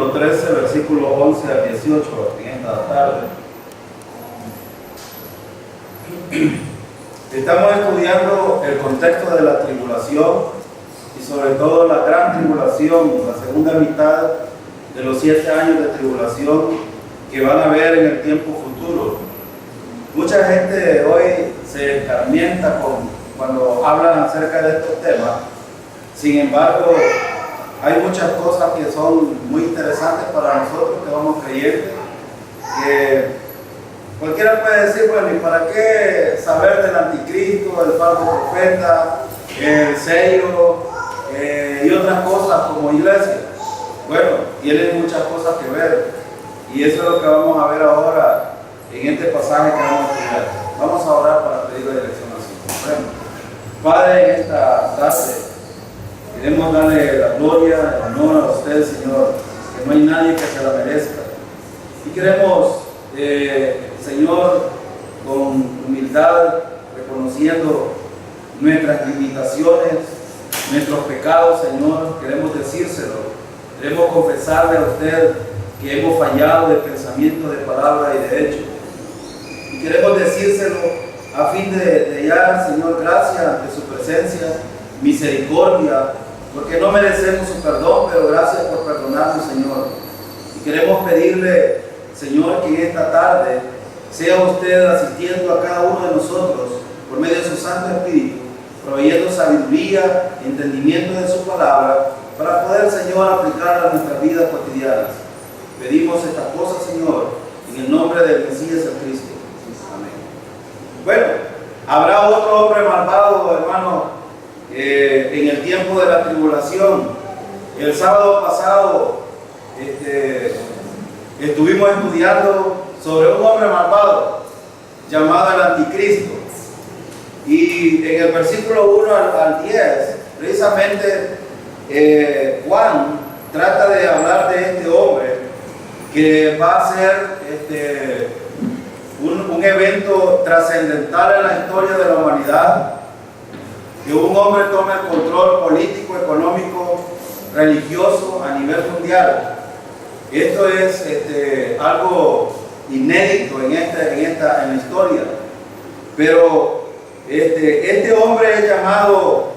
capítulo 13, versículo 11 al 18, en esta tarde. Estamos estudiando el contexto de la tribulación y sobre todo la gran tribulación, la segunda mitad de los 7 años de tribulación que van a haber en el tiempo futuro. Mucha gente hoy se escarmienta cuando hablan acerca de estos temas. Sin embargo, hay muchas cosas que son muy interesantes para nosotros que vamos creyentes, que cualquiera puede decir, bueno, ¿y para qué saber del anticristo, del falso profeta, el sello y otras cosas como iglesia? Bueno, tienen muchas cosas que ver y eso es lo que vamos a ver ahora en este pasaje que vamos a estudiar. Vamos a orar para pedir la dirección así. Bueno, Padre, en esta tarde queremos darle la gloria, el honor a usted, Señor, que no hay nadie que se la merezca. Y queremos, Señor, con humildad, reconociendo nuestras limitaciones, nuestros pecados, Señor, queremos decírselo. Queremos confesarle a usted que hemos fallado de pensamiento, de palabra y de hecho. Y queremos decírselo a fin de hallar, Señor, gracia ante su presencia, misericordia, porque no merecemos su perdón, pero gracias por perdonarnos, Señor. Y queremos pedirle, Señor, que en esta tarde sea usted asistiendo a cada uno de nosotros por medio de su Santo Espíritu, proveyendo sabiduría, entendimiento de su palabra, para poder, Señor, aplicarla a nuestras vidas cotidianas. Pedimos estas cosas, Señor, en el nombre del Mesías, el Cristo. Amén. Bueno, habrá otro hombre malvado, hermano, en el tiempo de la tribulación. El sábado pasado estuvimos estudiando sobre un hombre malvado llamado el anticristo. Y en el versículo 1 al 10, precisamente Juan trata de hablar de este hombre que va a ser un evento trascendental en la historia de la humanidad, que un hombre tome el control político, económico, religioso a nivel mundial. Esto es algo inédito en la historia. Pero este hombre es llamado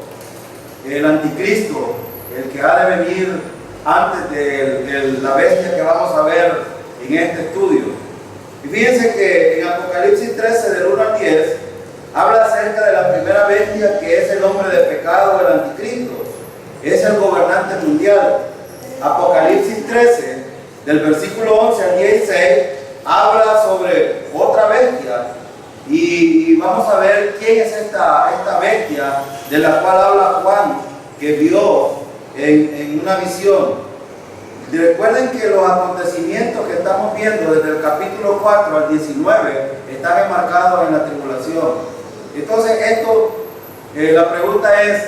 el anticristo, el que ha de venir antes de la bestia que vamos a ver en este estudio. Y fíjense que en Apocalipsis 13, del 1 al 10, habla acerca de la primera bestia, que es el hombre de pecado, el anticristo. Es el gobernante mundial. Apocalipsis 13, del versículo 11 al 16, habla sobre otra bestia. Y vamos a ver quién es esta bestia de la cual habla Juan, que vio en una visión. Y recuerden que los acontecimientos que estamos viendo desde el capítulo 4 al 19 están enmarcados en la tribulación. Entonces la pregunta es,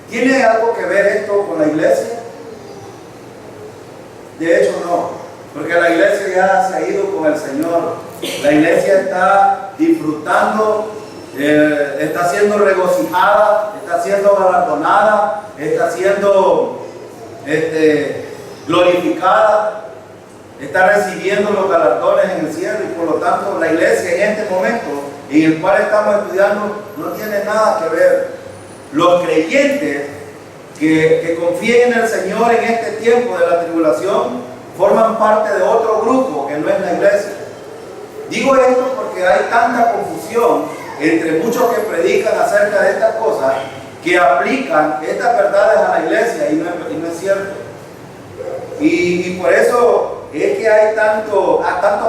¿tiene algo que ver esto con la iglesia? De hecho no, porque la iglesia ya se ha ido con el Señor. La iglesia está disfrutando, está siendo regocijada, está siendo galardonada, está siendo glorificada, está recibiendo los galardones en el cielo, y por lo tanto la iglesia en este momento en el cual estamos estudiando no tiene nada que ver. Los creyentes que confíen en el Señor en este tiempo de la tribulación forman parte de otro grupo que no es la iglesia. Digo esto porque hay tanta confusión entre muchos que predican acerca de estas cosas, que aplican estas verdades a la iglesia y no es cierto. Y por eso es que hay tanto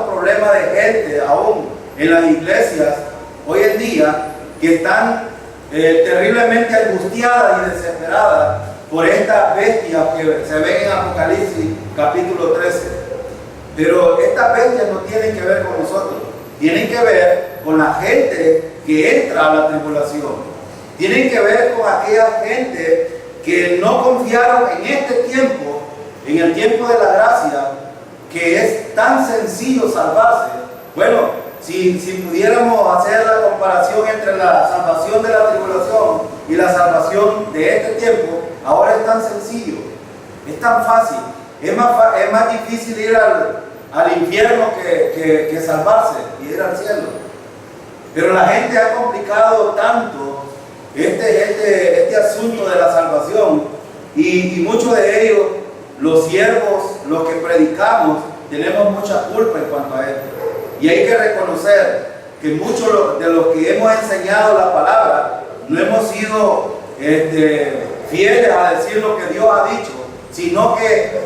problema de gente aún en las iglesias hoy en día, que están terriblemente angustiadas y desesperadas por estas bestias que se ven en Apocalipsis capítulo 13. Pero estas bestias no tienen que ver con nosotros, tienen que ver con la gente que entra a la tribulación, tienen que ver con aquella gente que no confiaron en este tiempo, en el tiempo de la gracia, que es tan sencillo salvarse. Bueno, si pudiéramos hacer la comparación entre la salvación de la tribulación y la salvación de este tiempo, ahora es tan sencillo, es tan fácil. es más difícil ir al infierno que salvarse y ir al cielo. Pero la gente ha complicado tanto este asunto de la salvación, y muchos de ellos, los siervos, los que predicamos, tenemos mucha culpa en cuanto a esto. Y hay que reconocer que muchos de los que hemos enseñado la palabra no hemos sido fieles a decir lo que Dios ha dicho, sino que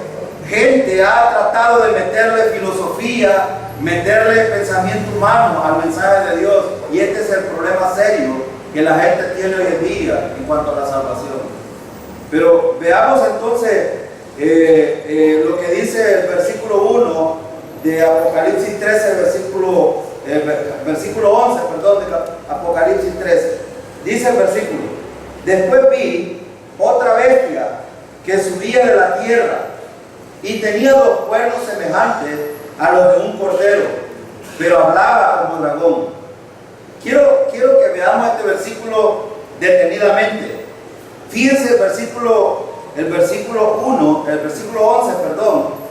gente ha tratado de meterle filosofía, meterle pensamiento humano al mensaje de Dios, y este es el problema serio que la gente tiene hoy en día en cuanto a la salvación. Pero veamos entonces lo que dice el versículo 1 de Apocalipsis 13, versículo 11, perdón, de Apocalipsis 13. Dice el versículo: después vi otra bestia que subía de la tierra y tenía 2 cuernos semejantes a los de un cordero, pero hablaba como dragón. Quiero que veamos este versículo detenidamente. Fíjense el versículo 11, perdón.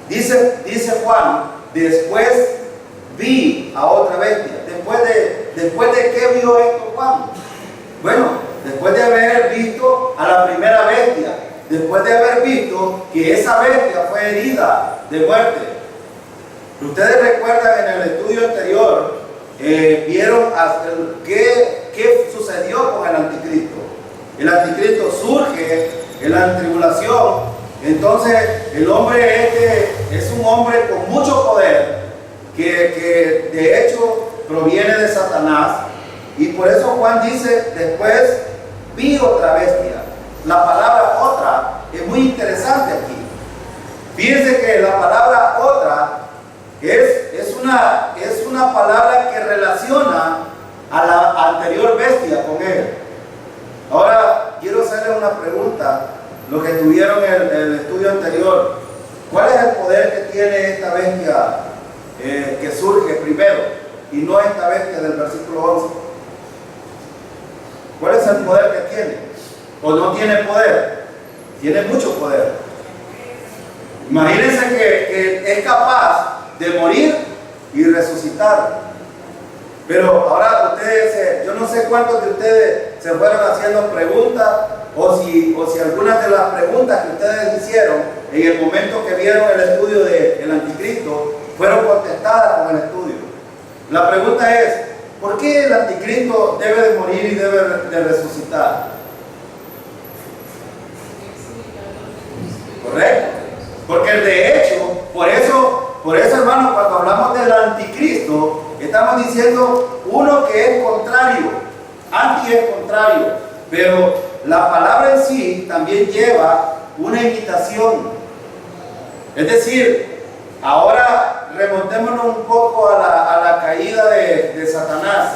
Dice Juan: después vi a otra bestia. Después de qué vio esto Juan? Bueno, después de haber visto a la primera bestia, después de haber visto que esa bestia fue herida de muerte. Ustedes recuerdan en el estudio anterior, vieron qué sucedió con el anticristo. El anticristo surge en la tribulación. Entonces el hombre es un hombre con mucho poder, que de hecho proviene de Satanás, y por eso Juan dice: después vi otra bestia. La palabra otra es muy interesante aquí. Fíjense que la palabra otra es una palabra que relaciona a la anterior bestia con él. Ahora quiero hacerle una pregunta, los que tuvieron el estudio anterior: ¿cuál es el poder que tiene esta bestia que surge primero y no esta bestia del versículo 11? ¿Cuál es el poder que tiene? ¿O no tiene poder? Tiene mucho poder. Imagínense que es capaz de morir y resucitar. Pero ahora ustedes, yo no sé cuántos de ustedes se fueron haciendo preguntas, o si algunas de las preguntas que ustedes hicieron en el momento que vieron el estudio del anticristo fueron contestadas con el estudio. La pregunta es: ¿por qué el anticristo debe de morir y debe de resucitar? ¿Correcto? Porque de hecho, por eso hermano, cuando hablamos del anticristo, estamos diciendo uno que es contrario. Anti es contrario, pero la palabra en sí también lleva una imitación. Es decir, ahora remontémonos un poco a la caída de Satanás.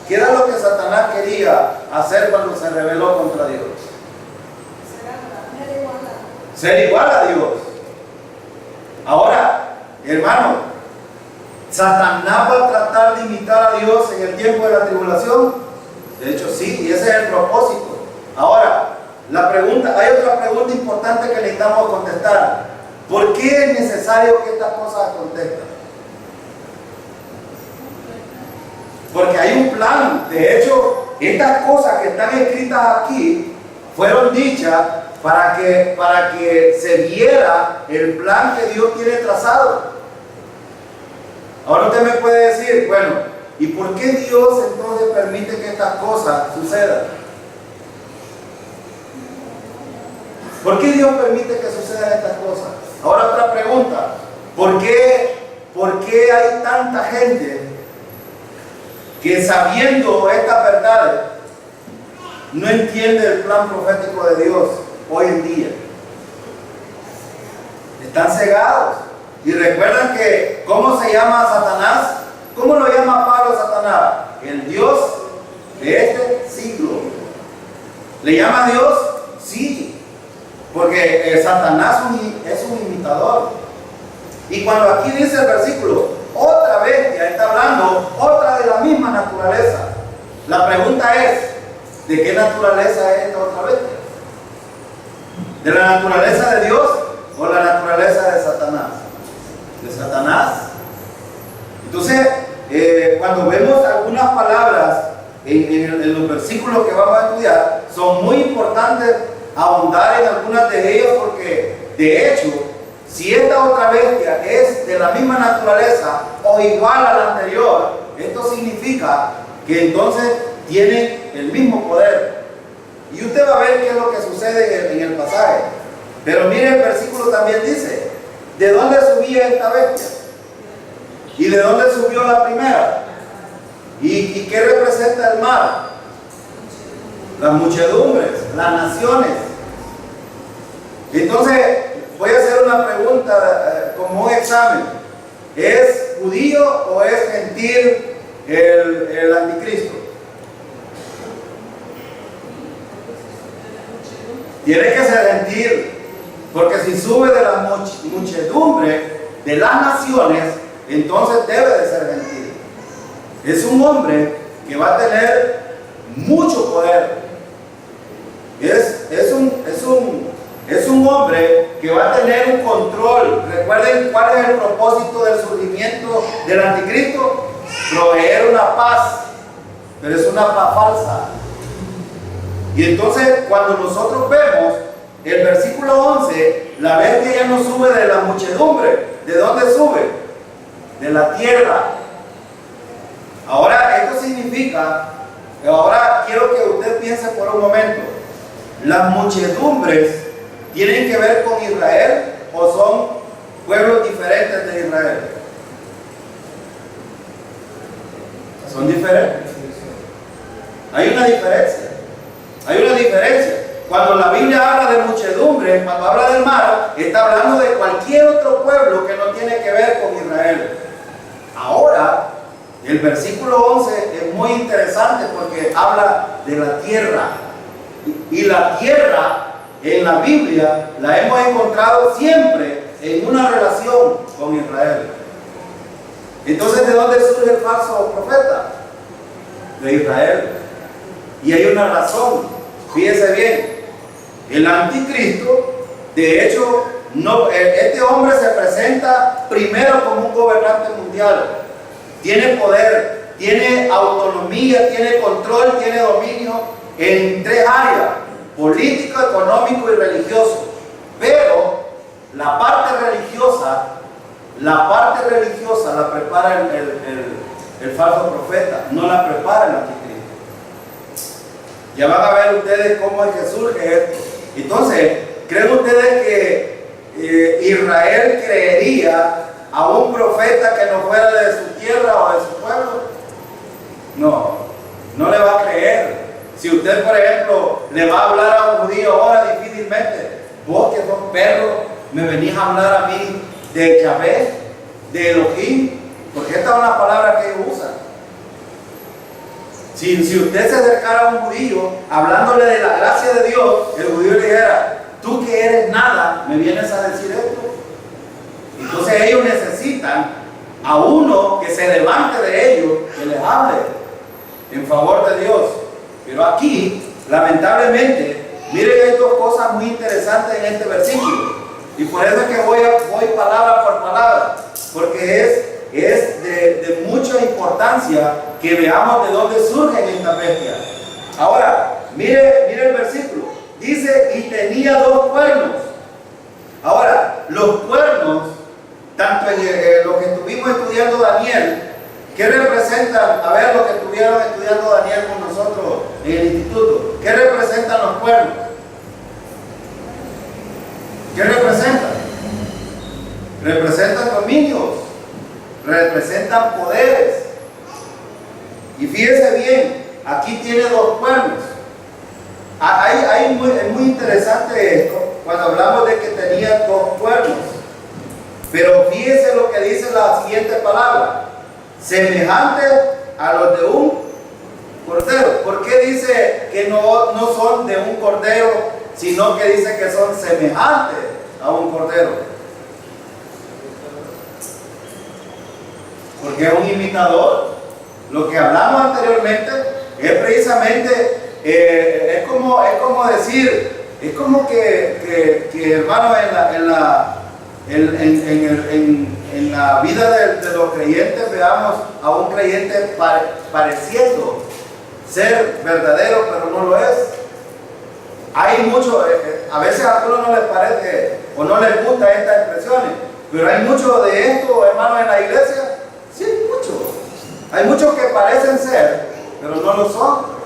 ¿Qué era lo que Satanás quería hacer cuando se rebeló contra Dios? Ser igual a Dios. Ahora, hermano, ¿Satanás va a tratar de imitar a Dios en el tiempo de la tribulación? De hecho sí, y ese es el propósito. Ahora, hay otra pregunta importante que necesitamos contestar. ¿Por qué es necesario que estas cosas acontezcan? Porque hay un plan. De hecho, estas cosas que están escritas aquí fueron dichas para que se viera el plan que Dios tiene trazado. Ahora usted me puede decir: bueno, ¿y por qué Dios entonces permite que estas cosas sucedan? ¿Por qué Dios permite que sucedan estas cosas? Ahora otra pregunta: ¿por qué hay tanta gente que, sabiendo estas verdades, no entiende el plan profético de Dios hoy en día? Están cegados. Y recuerdan que, ¿cómo se llama a Satanás? ¿Cómo lo llama Pablo a Satanás? El Dios de este siglo. ¿Le llama Dios? Sí. Porque Satanás es un imitador. Y cuando aquí dice el versículo, otra bestia, está hablando otra de la misma naturaleza. La pregunta es: ¿de qué naturaleza es esta otra bestia? ¿De la naturaleza de Dios? o la naturaleza de Satanás? De Satanás. Entonces, cuando vemos algunas palabras en los versículos que vamos a estudiar, son muy importantes ahondar en algunas de ellas, porque de hecho, si esta otra bestia es de la misma naturaleza o igual a la anterior, esto significa que entonces tiene el mismo poder. Y usted va a ver qué es lo que sucede en el pasaje. Pero mire, el versículo también dice: ¿de dónde subía esta bestia? ¿Y de dónde subió la primera? ¿Y qué representa el mar? Las muchedumbres, las naciones. Entonces, voy a hacer una pregunta como un examen. ¿Es judío o es gentil el anticristo? Tiene que ser gentil, porque si sube de la muchedumbre de las naciones, entonces debe de ser gentil. Es un hombre que va a tener mucho poder. Es un hombre que va a tener un control. Recuerden cuál es el propósito del surgimiento del anticristo: proveer una paz, pero es una paz falsa. Y entonces, cuando nosotros vemos el versículo 11, la bestia ya no sube de la muchedumbre. ¿De dónde sube? De la tierra. Ahora, esto significa, ahora quiero que usted piense por un momento: ¿las muchedumbres tienen que ver con Israel o son pueblos diferentes de Israel? Son diferentes. Hay una diferencia. Hay una diferencia. Cuando la Biblia habla de muchedumbre, cuando habla del mar, está hablando de cualquier otro pueblo que no tiene que ver con Israel. Ahora, el versículo 11 es muy interesante porque habla de la tierra. Y la tierra en la Biblia la hemos encontrado siempre en una relación con Israel. Entonces, ¿de dónde surge el falso profeta? De Israel. Y hay una razón. Fíjese bien, el anticristo, de hecho, este hombre se presenta primero como un gobernante mundial. Tiene poder, tiene autonomía, tiene control, tiene dominio en tres áreas: político, económico y religioso. Pero la parte religiosa la prepara el falso profeta, no la prepara el anticristo. Ya van a ver ustedes cómo es que surge esto. Entonces, ¿creen ustedes que Israel creería a un profeta que no fuera de su tierra o de su pueblo? No, no le va a creer. Si usted, por ejemplo, le va a hablar a un judío ahora, difícilmente: vos que sos perro, me venís a hablar a mí de Yahvé, de Elohim, porque esta es una palabra que ellos usan. Si usted se acercara a un judío hablándole de la gracia de Dios, el judío le dijera: tú que eres nada, ¿me vienes a decir esto? Entonces ellos necesitan a uno que se levante de ellos, que les hable en favor de Dios. Pero aquí, lamentablemente, miren, hay dos cosas muy interesantes en este versículo. Y por eso es que voy palabra por palabra, porque es de mucha importancia que veamos de dónde surgen estas bestias. Ahora, mire el versículo. Dice: y tenía 2 cuernos. Ahora, los cuernos, tanto en lo que estuvimos estudiando Daniel, ¿qué representan? A ver, lo que estuvieron estudiando Daniel con nosotros en el instituto, ¿qué representan los cuernos? ¿Qué representan? Representan dominios, representan poderes. Y fíjese bien, aquí tiene 2 cuernos. Es muy interesante esto cuando hablamos de que tenía 2 cuernos. Pero fíjese lo que dice la siguiente palabra: semejante a los de un cordero. ¿Por qué dice que no son de un cordero, sino que dice que son semejantes a un cordero? Porque es un imitador. Lo que hablamos anteriormente es precisamente, es como decir, es como que hermano, en la vida de los creyentes veamos a un creyente pareciendo ser verdadero, pero no lo es. Hay mucho, a veces a algunos no les parece o no les gustan estas expresiones, pero hay mucho de esto, hermanos, en la iglesia. Sí, hay mucho. Hay muchos que parecen ser, pero no lo son.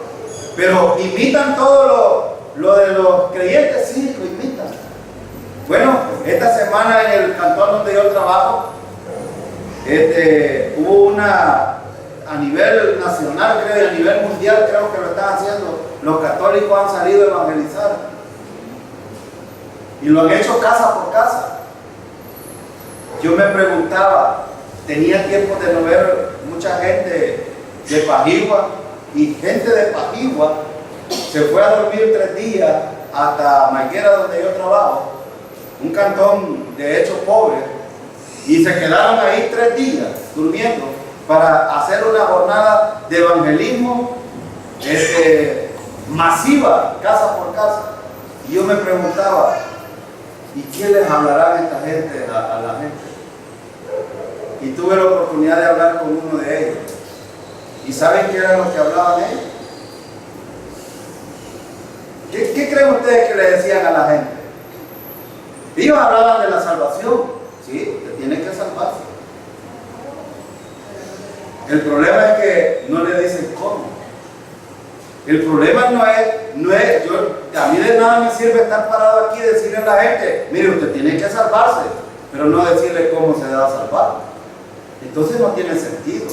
Pero imitan todo lo de los creyentes, sí, lo imitan. Bueno, esta semana en el cantón donde yo trabajo, hubo una, a nivel nacional, creo, y a nivel mundial, creo que lo están haciendo. Los católicos han salido a evangelizar. Y lo han hecho casa por casa. Yo me preguntaba, tenía tiempo de no ver mucha gente de Pajigua, y gente de Pajigua se fue a dormir 3 días hasta Maiguera, donde yo trabajo, un cantón de hecho pobre, y se quedaron ahí 3 días durmiendo para hacer una jornada de evangelismo masiva, casa por casa. Y yo me preguntaba, ¿y qué les hablarán esta gente a la gente? Y tuve la oportunidad de hablar con uno de ellos. ¿Y saben qué era lo que hablaban ellos? ¿Qué creen ustedes que le decían a la gente? Ellos hablaban de la salvación. Sí, usted tiene que salvarse. El problema es que no le dicen cómo. El problema no es a mí de nada me sirve estar parado aquí y decirle a la gente, mire, usted tiene que salvarse, pero no decirle cómo se da a salvar. Entonces no tiene sentido.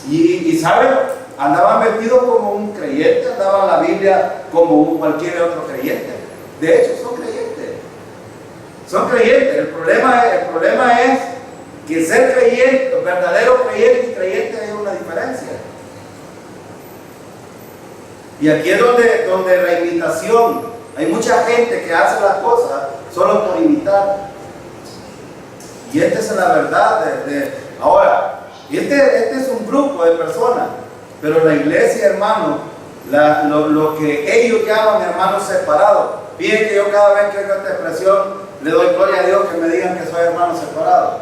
Y ¿saben? Andaban vestidos como un creyente, andaban en la Biblia como cualquier otro creyente. De hecho, son creyentes. Son creyentes. El problema es que ser creyente, verdadero creyente y creyente es una diferencia. Y aquí es donde la imitación, hay mucha gente que hace las cosas solo por imitar. Y esta es la verdad ahora. Este es un grupo de personas, pero la iglesia, hermano, lo que ellos llaman hermanos separados. Fíjense que yo cada vez que oigo esta expresión le doy gloria a Dios que me digan que soy hermano separado.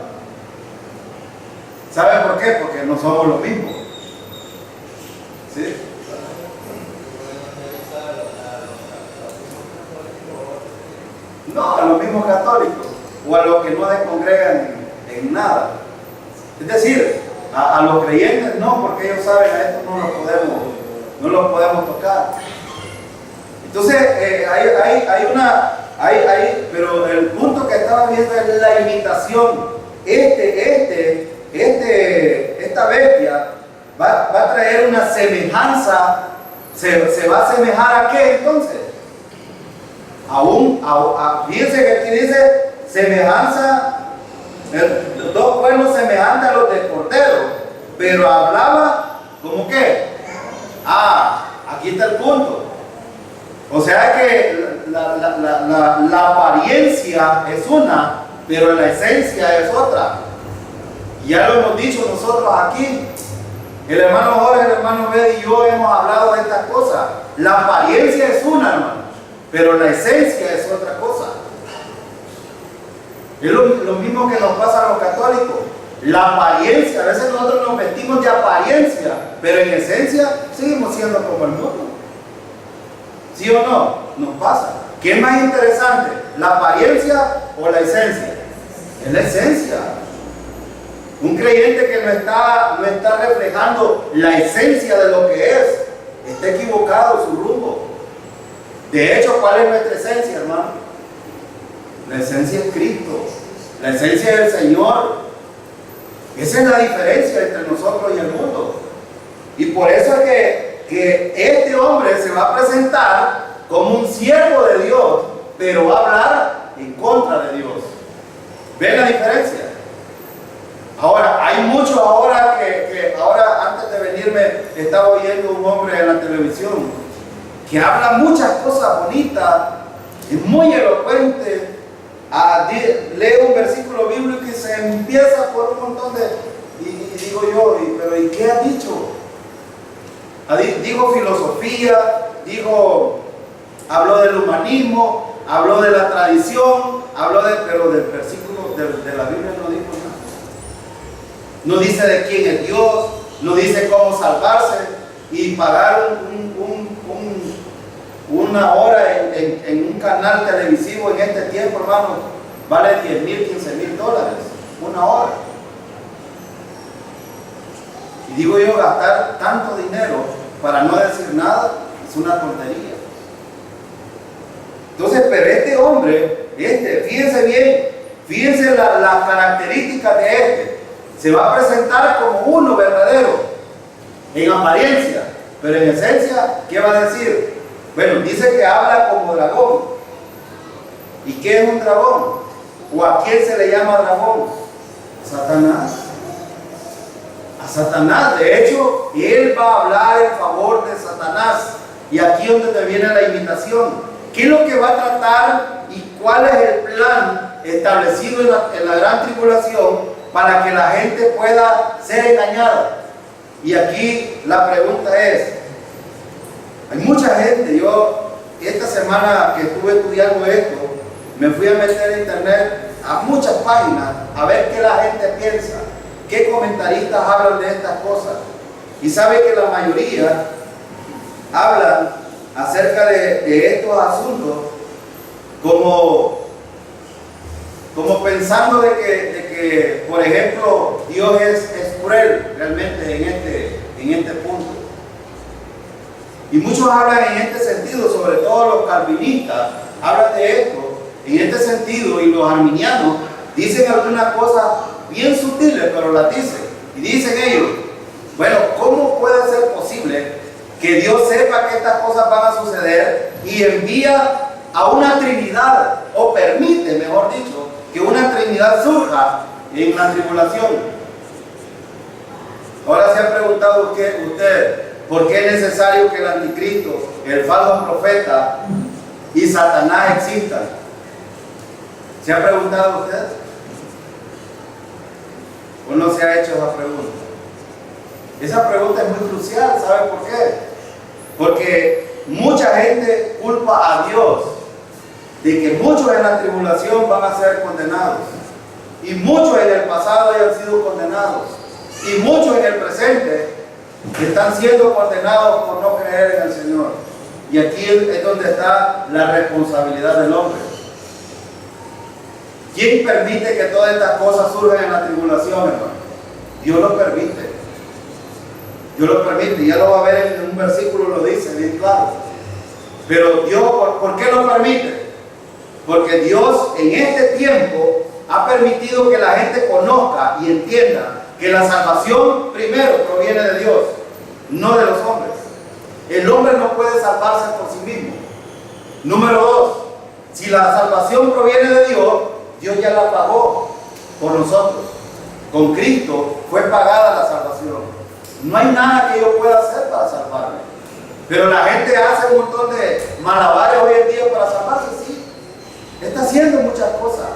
¿Saben por qué? Porque no somos los mismos. ¿Sí? No, a los mismos católicos o a los que no se congregan en nada. Es decir, a los creyentes no, porque ellos saben a esto no los podemos tocar. Entonces, pero el punto que estaba viendo es la imitación. Esta bestia va a traer una semejanza. ¿Se va a asemejar a qué entonces? Fíjense que aquí dice semejanza, los 2 cuernos semejantes a los del cordero, pero hablaba como que, aquí está el punto. O sea que la apariencia es una, pero la esencia es otra. Ya lo hemos dicho nosotros aquí. El hermano Jorge, el hermano Bed y yo hemos hablado de estas cosas. La apariencia es una, hermano, pero la esencia es otra cosa. Es lo mismo que nos pasa a los católicos. La apariencia, a veces nosotros nos vestimos de apariencia, pero en esencia seguimos siendo como el mundo. ¿Sí o no? Nos pasa. ¿Qué es más interesante? ¿La apariencia o la esencia? Es la esencia. Un creyente que no está reflejando la esencia de lo que es, está equivocado su rumbo. De hecho, ¿cuál es nuestra esencia, hermano? La esencia es Cristo. La esencia es el Señor. Esa es la diferencia entre nosotros y el mundo. Y por eso es que este hombre se va a presentar como un siervo de Dios, pero va a hablar en contra de Dios. ¿Ven la diferencia? Ahora, hay mucho ahora que ahora antes de venirme estaba oyendo un hombre en la televisión que habla muchas cosas bonitas, es muy elocuente, lee un versículo bíblico y se empieza por un montón de... Y digo yo, pero ¿y qué ha dicho? Dijo filosofía, dijo habló del humanismo, habló de la tradición, pero del versículo de la Biblia no dijo nada. No dice de quién es Dios, no dice cómo salvarse y pagar una hora en un canal televisivo en este tiempo, hermano, vale 10,000, 15,000 dólares, una hora. Y digo yo, gastar tanto dinero para no decir nada es una tontería. Entonces, pero este hombre, fíjense bien, fíjense las características de se va a presentar como uno verdadero, en apariencia, pero en esencia, ¿qué va a decir? Bueno, dice que habla como dragón. ¿Y qué es un dragón? ¿O a quién se le llama dragón? Satanás. A Satanás. De hecho, él va a hablar en favor de Satanás. Y aquí es donde te viene la invitación. ¿Qué es lo que va a tratar y cuál es el plan establecido en la gran tribulación para que la gente pueda ser engañada? Y aquí la pregunta es, hay mucha gente, yo esta semana que estuve estudiando esto, me fui a meter en internet a muchas páginas a ver qué la gente piensa, qué comentaristas hablan de estas cosas. Y sabe que la mayoría hablan acerca de estos asuntos como pensando de que, por ejemplo, Dios es cruel realmente en este punto. Y muchos hablan en este sentido, sobre todo los calvinistas hablan de esto en este sentido, y los arminianos dicen algunas cosas bien sutiles, pero las dicen. Y dicen ellos, bueno, ¿cómo puede ser posible que Dios sepa que estas cosas van a suceder y envía a una Trinidad, o permite, mejor dicho, que una Trinidad surja en la tribulación? Ahora se ha preguntado usted, ¿por qué es necesario que el anticristo, el falso profeta y Satanás existan? ¿Se ha preguntado usted? ¿O no se ha hecho esa pregunta? Esa pregunta es muy crucial, ¿sabe por qué? Porque mucha gente culpa a Dios de que muchos en la tribulación van a ser condenados, y muchos en el pasado hayan sido condenados, y muchos en el presente están siendo condenados por no creer en el Señor. Y aquí es donde está la responsabilidad del hombre. ¿Quién permite que todas estas cosas surjan en la tribulación, hermano? Dios lo permite. Dios lo permite. Ya lo va a ver en un versículo, lo dice bien claro. Pero Dios, ¿por qué lo permite? Porque Dios en este tiempo ha permitido que la gente conozca y entienda que la salvación primero proviene de Dios, no de los hombres. El hombre no puede salvarse por sí mismo. Número dos, si la salvación proviene de Dios, Dios ya la pagó por nosotros. Con Cristo fue pagada la salvación. No hay nada que yo pueda hacer para salvarme. Pero la gente hace un montón de malabares hoy en día para salvarse, sí. Está haciendo muchas cosas.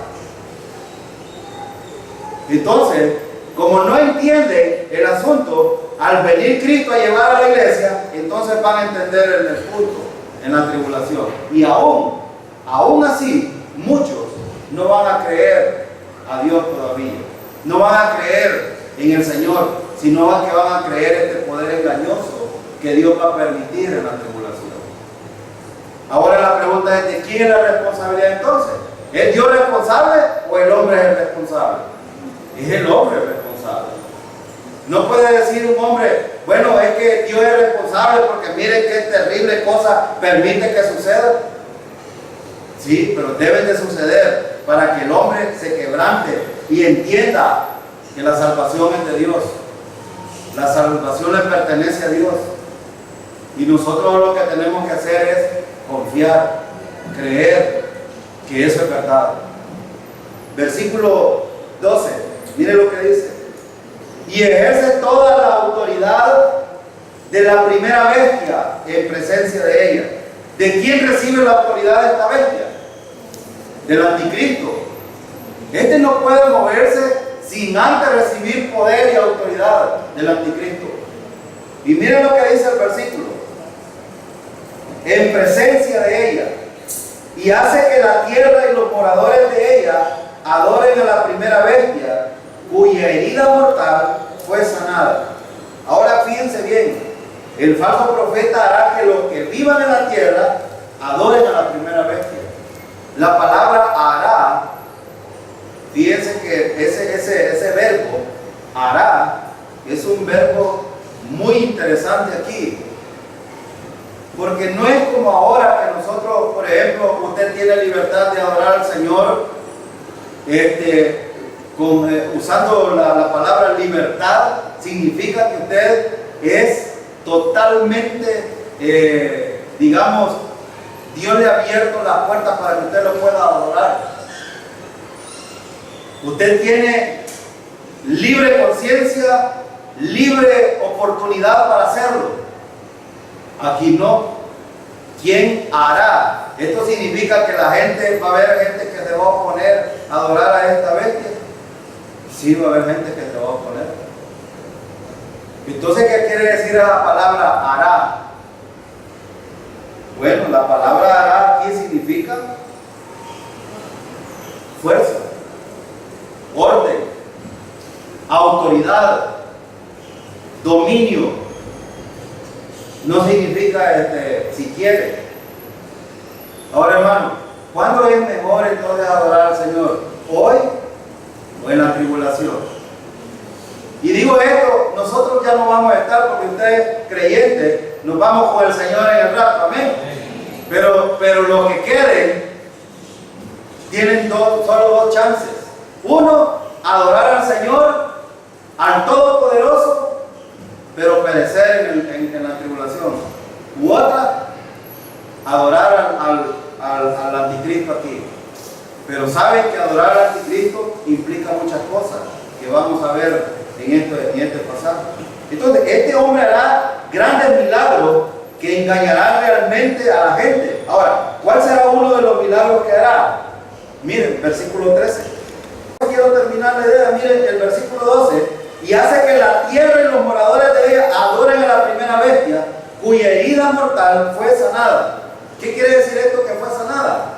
Entonces, como no entienden el asunto, al venir Cristo a llevar a la iglesia, entonces van a entender el punto en la tribulación. Y aún así, muchos no van a creer a Dios todavía. No van a creer en el Señor, sino que van a creer este poder engañoso que Dios va a permitir en la tribulación. Ahora la pregunta es, ¿de quién es la responsabilidad entonces? ¿Es Dios responsable o el hombre es el responsable? Es el hombre el responsable. No puede decir un hombre, bueno, es que Dios es responsable porque miren qué terrible cosa permite que suceda. Sí, pero deben de suceder para que el hombre se quebrante y entienda que la salvación es de Dios. La salvación le pertenece a Dios. Y nosotros lo que tenemos que hacer es confiar, creer que eso es verdad. Versículo 12, mire lo que dice. Y ejerce toda la autoridad de la primera bestia en presencia de ella. ¿De quién recibe la autoridad de esta bestia? Del anticristo. Este no puede moverse sin antes recibir poder y autoridad del anticristo. Y miren lo que dice el versículo. en presencia de ella, y hace que la tierra y los moradores de ella adoren a la primera bestia, cuya herida mortal fue sanada. Ahora fíjense bien, el falso profeta hará que los que vivan en la tierra adoren a la primera bestia. La palabra hará, fíjense que ese verbo, hará, es un verbo muy interesante aquí. Porque no es como ahora que nosotros, por ejemplo, usted tiene libertad de adorar al Señor usando la palabra libertad, significa que usted es totalmente, digamos, Dios le ha abierto las puertas para que usted lo pueda adorar. Usted tiene libre conciencia, libre oportunidad para hacerlo. Aquí no. ¿Quién hará? Esto significa que la gente, va a haber gente que se va a oponer a adorar a esta bestia. Sí, va a haber gente que se va a oponer. Entonces, ¿qué quiere decir la palabra hará? Bueno, la palabra hará aquí significa fuerza, orden, autoridad, dominio. No significa si quiere. Ahora, hermano, ¿cuándo es mejor entonces adorar al Señor? ¿Hoy o en la tribulación? Y digo esto, nosotros ya no vamos a estar, porque ustedes creyentes, nos vamos con el Señor en el rato, amén. Pero los que queden tienen solo dos chances. Uno, adorar al Señor, al Todopoderoso, pero perecer en la tribulación. U otra, adorar al anticristo aquí. Pero saben que adorar al anticristo implica muchas cosas que vamos a ver en este pasaje. Entonces, este hombre hará grandes milagros que engañarán realmente a la gente. Ahora, ¿cuál será uno de los milagros que hará? Miren, versículo 13. Quiero terminar la idea. Miren el versículo 12. Y hace que la tierra y los moradores de ella adoren a la primera bestia, cuya herida mortal fue sanada. ¿Qué quiere decir esto que fue sanada?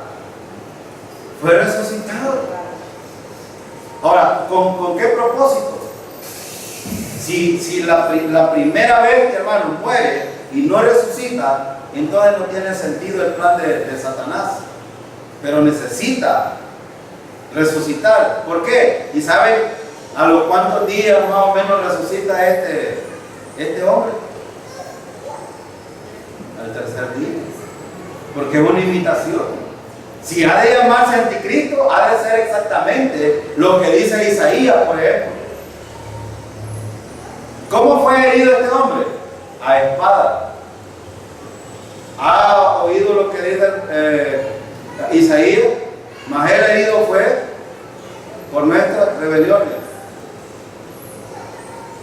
Fue resucitado. Ahora, ¿con qué propósito? Si la primera bestia, hermano, muere y no resucita, entonces no tiene sentido el plan de Satanás. Pero necesita resucitar. ¿Por qué? ¿Y saben a los cuántos días más o menos resucita este hombre? Al tercer día. Porque es una imitación. Si ha de llamarse anticristo, ha de ser exactamente lo que dice Isaías, por ejemplo. ¿Cómo fue herido este hombre? A espada. ¿Ha oído lo que dice Isaías? Mas el herido fue por nuestras rebeliones.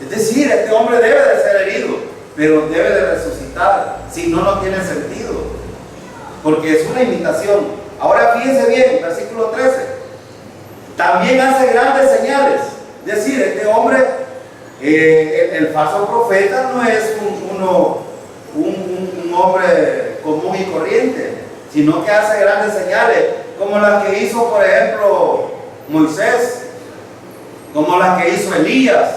Es decir, este hombre debe de ser herido, pero debe de resucitar. Si no, no tiene sentido, porque es una imitación. Ahora fíjense bien, versículo 13. También hace grandes señales. Es decir, este hombre, el falso profeta no es un hombre común y corriente, sino que hace grandes señales, como las que hizo, por ejemplo, Moisés, como las que hizo Elías.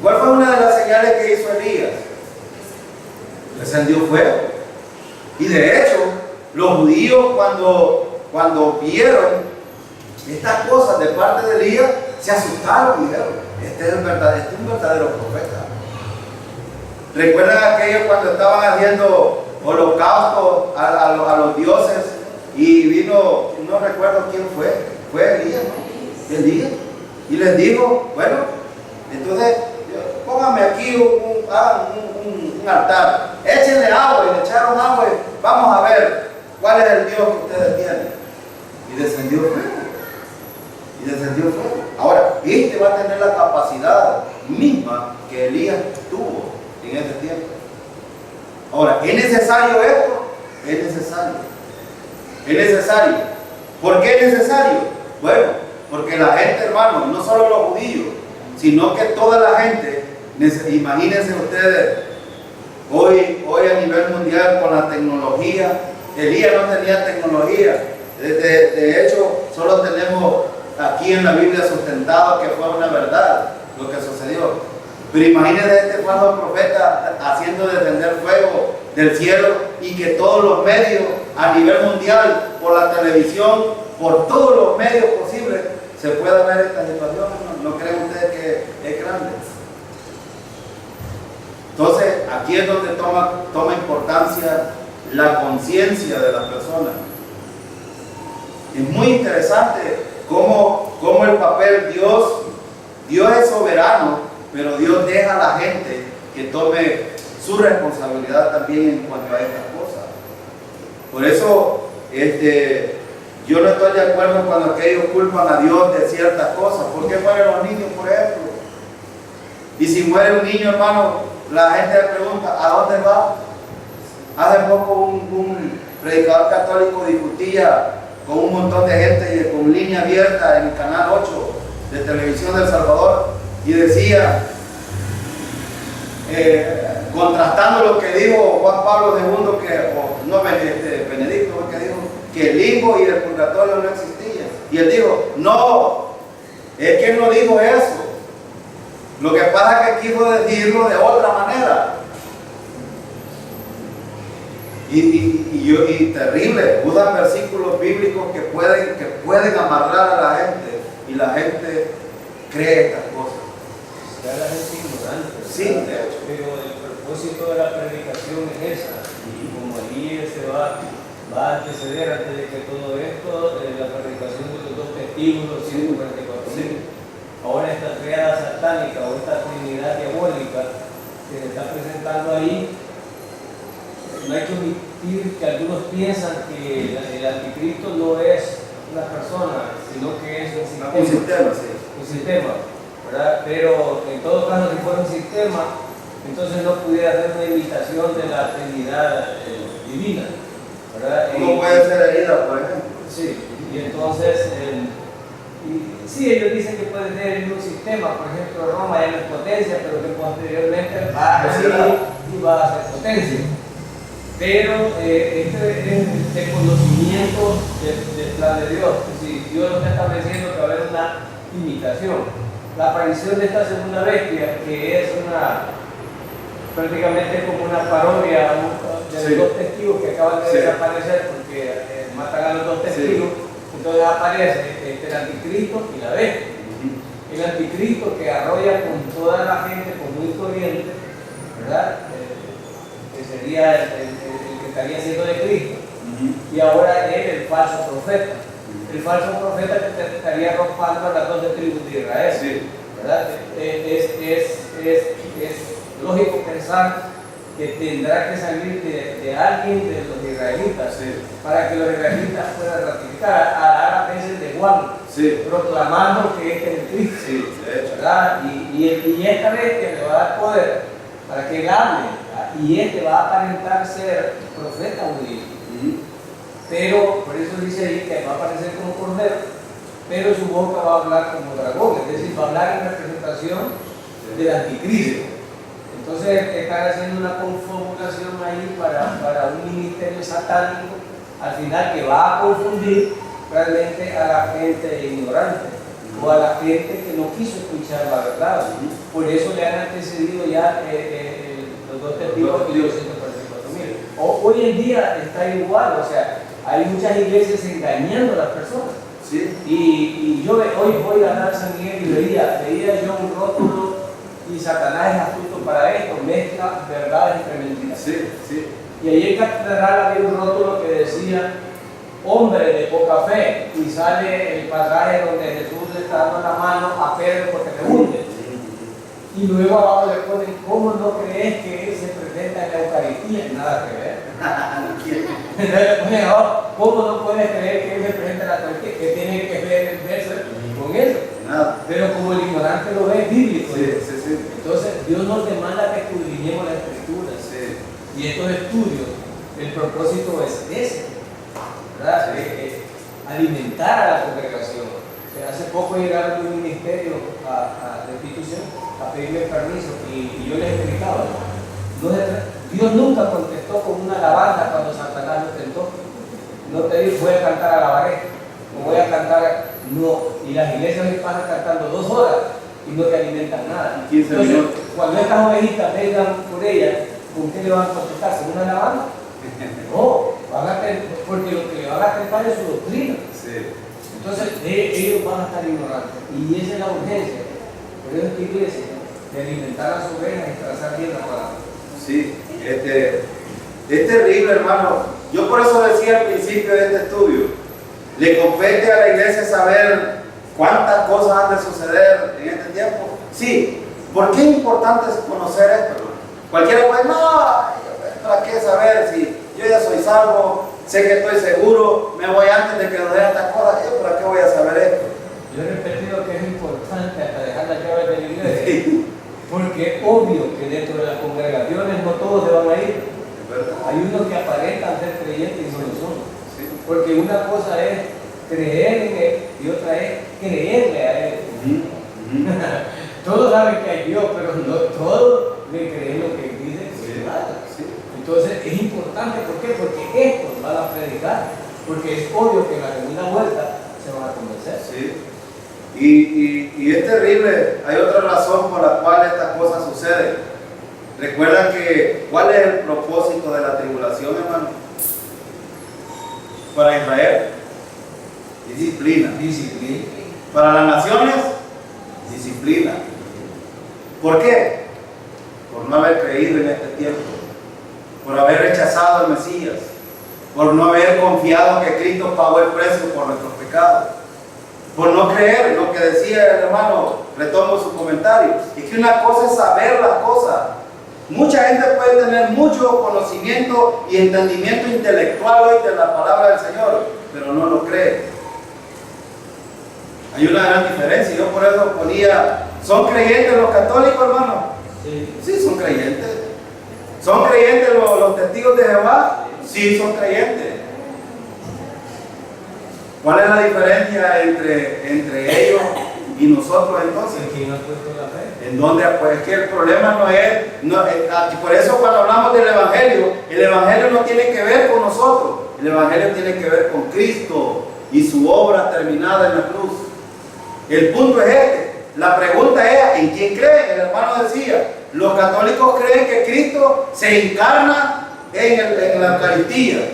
¿Cuál fue una de las señales que hizo Elías? Descendió fuego. Y de hecho, los judíos cuando vieron estas cosas de parte de Elías, se asustaron y dijeron, este es un verdadero profeta. ¿Recuerdan aquellos cuando estaban haciendo holocaustos a los dioses? Y vino, no recuerdo quién fue Elías, ¿no? Elías. Y les dijo, bueno, entonces pónganme aquí un altar, échenle agua, y le echaron agua y vamos a ver cuál es el Dios que ustedes tienen. Y descendió fuego. Ahora, este va a tener la capacidad misma que Elías tuvo en ese tiempo. Ahora, ¿es necesario esto? Es necesario. Es necesario. ¿Por qué es necesario? Bueno, porque la gente, hermano, no solo los judíos, sino que toda la gente, imagínense ustedes, Hoy a nivel mundial con la tecnología, Elías no tenía tecnología. De hecho, solo tenemos aquí en la Biblia sustentado que fue una verdad lo que sucedió. Pero imagínense este falso profeta haciendo descender fuego del cielo y que todos los medios a nivel mundial, por la televisión, por todos los medios posibles, se pueda ver esta situación. ¿No creen ustedes que es grande? Entonces, aquí es donde toma importancia la conciencia de las personas. Es muy interesante cómo el papel Dios es soberano, pero Dios deja a la gente que tome su responsabilidad también en cuanto a estas cosas. Por eso, yo no estoy de acuerdo cuando aquellos culpan a Dios de ciertas cosas. ¿Por qué mueren los niños, por ejemplo? Y si muere un niño, hermano, la gente le pregunta, ¿a dónde va? Hace poco un predicador católico discutía con un montón de gente y con línea abierta en el canal 8 de Televisión del Salvador y decía, contrastando lo que dijo Juan Pablo II, Benedicto, que dijo que el limbo y el purgatorio no existían. Y él dijo, no, es que él no dijo eso. Lo que pasa es que quiso decirlo de otra manera. Y terrible, usan versículos bíblicos que pueden amarrar a la gente y la gente cree estas cosas. Ya la gente ignorante. Sí, de hecho. Pero el propósito de la predicación es esa. Y como allí se va a anteceder antes de que todo esto, la predicación de los dos testigos, los 144.000. Ahora esta triada satánica o esta trinidad diabólica que se está presentando ahí, no hay que omitir que algunos piensan que el anticristo no es una persona, sino que es un sistema. Un sistema, sí. Un sistema, ¿verdad? Pero en todo caso, si fuera un sistema, entonces no pudiera hacer una imitación de la Trinidad divina, ¿verdad? ¿Cómo puede ser herida, por ejemplo? Sí, y entonces, sí, ellos dicen que puede ser un sistema, por ejemplo, Roma ya no es potencia, pero que posteriormente va a ser y va a ser potencia. Pero este es el conocimiento del plan de Dios. Si Dios lo está estableciendo que va a haber una imitación. La aparición de esta segunda bestia, que es prácticamente como una parodia de los dos testigos que acaban de desaparecer porque matan a los dos testigos. Entonces aparece el anticristo y la bestia. El anticristo que arrolla con toda la gente común y corriente, ¿verdad? Que sería el que estaría siendo de Cristo. Y ahora él, el falso profeta. El falso profeta que estaría arropando a las 12 tribus de Israel. ¿Verdad? Es lógico pensar que tendrá que salir de alguien de los israelitas para que los israelitas puedan ratificar a la veces de Juan, proclamando que este es el Cristo, ¿verdad? Y esta vez que le va a dar poder para que él hable, y este va a aparentar ser profeta judío. Pero por eso dice ahí que va a aparecer como cordero, pero su boca va a hablar como dragón, es decir, va a hablar en representación del anticristo. Entonces están haciendo una confabulación ahí para un ministerio satánico, al final, que va a confundir realmente a la gente ignorante o a la gente que no quiso escuchar la verdad. Por eso le han antecedido ya los dos testigos y los 144.000. Hoy en día está igual, o sea, hay muchas iglesias engañando a las personas. Y yo hoy voy a dar San Miguel y veía yo un rótulo, y Satanás es astuto para esto, mezcla verdades entre mentiras. Y ahí en catedral había un rótulo que decía hombre de poca fe, y sale el pasaje donde Jesús le está dando la mano a Pedro porque le hunde. Y luego abajo le ponen, ¿cómo no crees que él se presenta en la Eucaristía? Nada que ver. Entonces le ponen abajo, ¿cómo no puedes creer que él se presenta en la Eucaristía? ¿Qué tiene que ver el verso con eso? Nada. Pero como el ignorante lo ve, es bíblico. Entonces Dios nos demanda que escudriñemos las escrituras. Y estos estudios, el propósito es ese, ¿verdad? Alimentar a la congregación. Hace poco llegaron de un ministerio a la institución a pedirme permiso y yo les explicaba, Dios nunca contestó con una alabanza cuando Satanás lo tentó. No te dijo, voy a cantar alabaré, o voy a cantar, no. Y las iglesias hoy pasan cantando 2 horas y no te alimentan nada. 15 Entonces, minutos. cuando estas ovejitas vengan por ellas, ¿con qué le van a contestar? ¿Con una alabanza? No, porque lo que le van a tentar es su doctrina. Sí. Entonces, ellos van a estar ignorantes. Y esa es la urgencia. Por eso esta iglesia, de alimentar a las ovejas y trazar bien la palabra. Sí, es terrible, hermano. Yo por eso decía al principio de este estudio, le compete a la iglesia saber cuántas cosas han de suceder en este tiempo. Sí, ¿por qué es importante conocer esto, hermano? Cualquiera puede, no, ¿para qué saber si yo ya soy salvo, sé que estoy seguro, me voy antes de que nos den estas cosas? ¿Para qué voy a saber esto? Yo he repetido que es importante hasta dejar las llaves de la iglesia, porque es obvio que dentro de las congregaciones no todos se van a ir. Hay unos que aparentan ser creyentes y no lo son. Sí. Porque una cosa es creer en Él y otra es creerle a Él. Todos saben que hay Dios, pero no todos le creen lo que dice que se trata. Entonces es importante, ¿por qué? Porque estos van a predicar, porque es obvio que en la segunda vuelta se van a convencer. Sí. Y es terrible, hay otra razón por la cual estas cosas suceden. Recuerda que, ¿cuál es el propósito de la tribulación, hermano? Para Israel, disciplina. Disciplina. Para las naciones, disciplina. ¿Por qué? Por no haber creído en este tiempo, por haber rechazado al Mesías, por no haber confiado que Cristo pagó el precio por nuestros pecados, por no creer lo que decía el hermano, retomo su comentario. Es que una cosa es saber las cosas. Mucha gente puede tener mucho conocimiento y entendimiento intelectual hoy de la palabra del Señor, pero no lo cree. Hay una gran diferencia. Yo por eso ponía, ¿son creyentes los católicos, hermano? Sí, son creyentes. ¿Son creyentes los testigos de Jehová? Sí, son creyentes. ¿Cuál es la diferencia entre ellos y nosotros entonces? ¿Quién ha puesto la fe? ¿En dónde? Pues es que el problema no es, por eso cuando hablamos del Evangelio, el Evangelio no tiene que ver con nosotros, el Evangelio tiene que ver con Cristo y su obra terminada en la cruz. El punto es este, la pregunta es, ¿en quién creen? El hermano decía, los católicos creen que Cristo se encarna en la Eucaristía,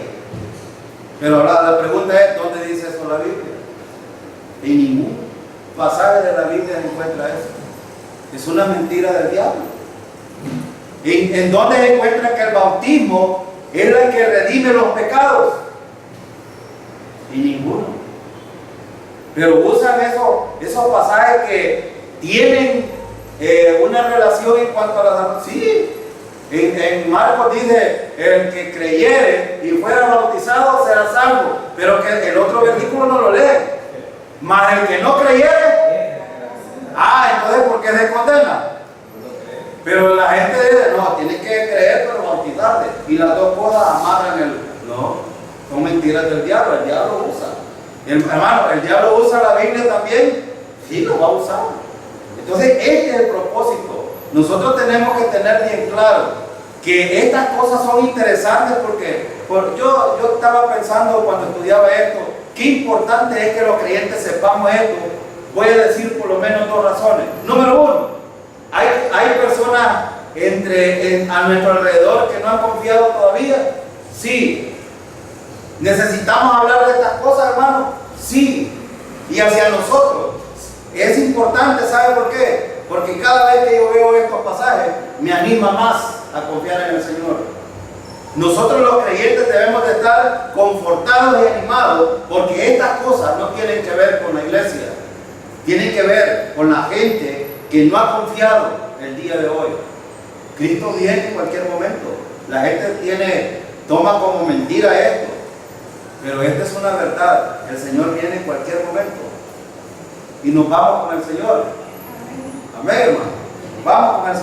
pero la pregunta es, ¿dónde dice eso la Biblia? En ningún pasaje de la Biblia se encuentra eso. Es una mentira del diablo. ¿En dónde se encuentra que el bautismo es el que redime los pecados? En ninguno. Pero usan esos pasajes que tienen una relación en cuanto a la salud. Sí, en Marcos dice, el que creyere y fuera bautizado será salvo, pero que el otro versículo no lo lee. Mas el que no creyere, entonces ¿por qué se condena? Pero la gente dice, no, tiene que creer pero bautizarse, y las dos cosas amarran no, son mentiras del diablo. El diablo usa, hermano, el diablo usa la Biblia también, sí lo va a usar. Entonces este es el propósito. Nosotros tenemos que tener bien claro que estas cosas son interesantes porque yo estaba pensando cuando estudiaba esto, qué importante es que los creyentes sepamos esto. Voy a decir por lo menos 2 razones. Número 1, hay personas a nuestro alrededor que no han confiado todavía. Sí. ¿Necesitamos hablar de estas cosas, hermano? Sí. Y hacia nosotros. Es importante, ¿sabe por qué? Porque cada vez que yo veo estos pasajes, me anima más a confiar en el Señor. Nosotros los creyentes debemos de estar confortados y animados porque estas cosas no tienen que ver con la iglesia, tienen que ver con la gente que no ha confiado el día de hoy. Cristo viene en cualquier momento. La gente toma como mentira esto, pero esta es una verdad. El Señor viene en cualquier momento y nos vamos con el Señor. Amén, hermano. Vamos con el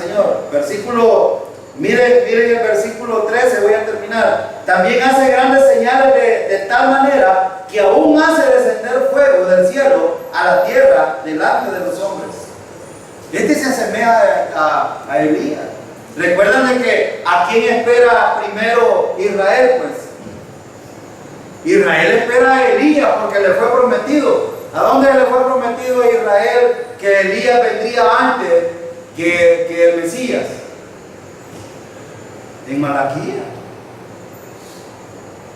Señor. Miren el versículo 13, voy a terminar. También hace grandes señales de tal manera que aún hace descender fuego del cielo a la tierra delante de los hombres. Este se asemeja a Elías. Recuerdan de que a quién espera primero Israel, pues. Israel espera a Elías porque le fue prometido. ¿A dónde le fue prometido a Israel que Elías vendría antes que el Mesías? En Malaquías.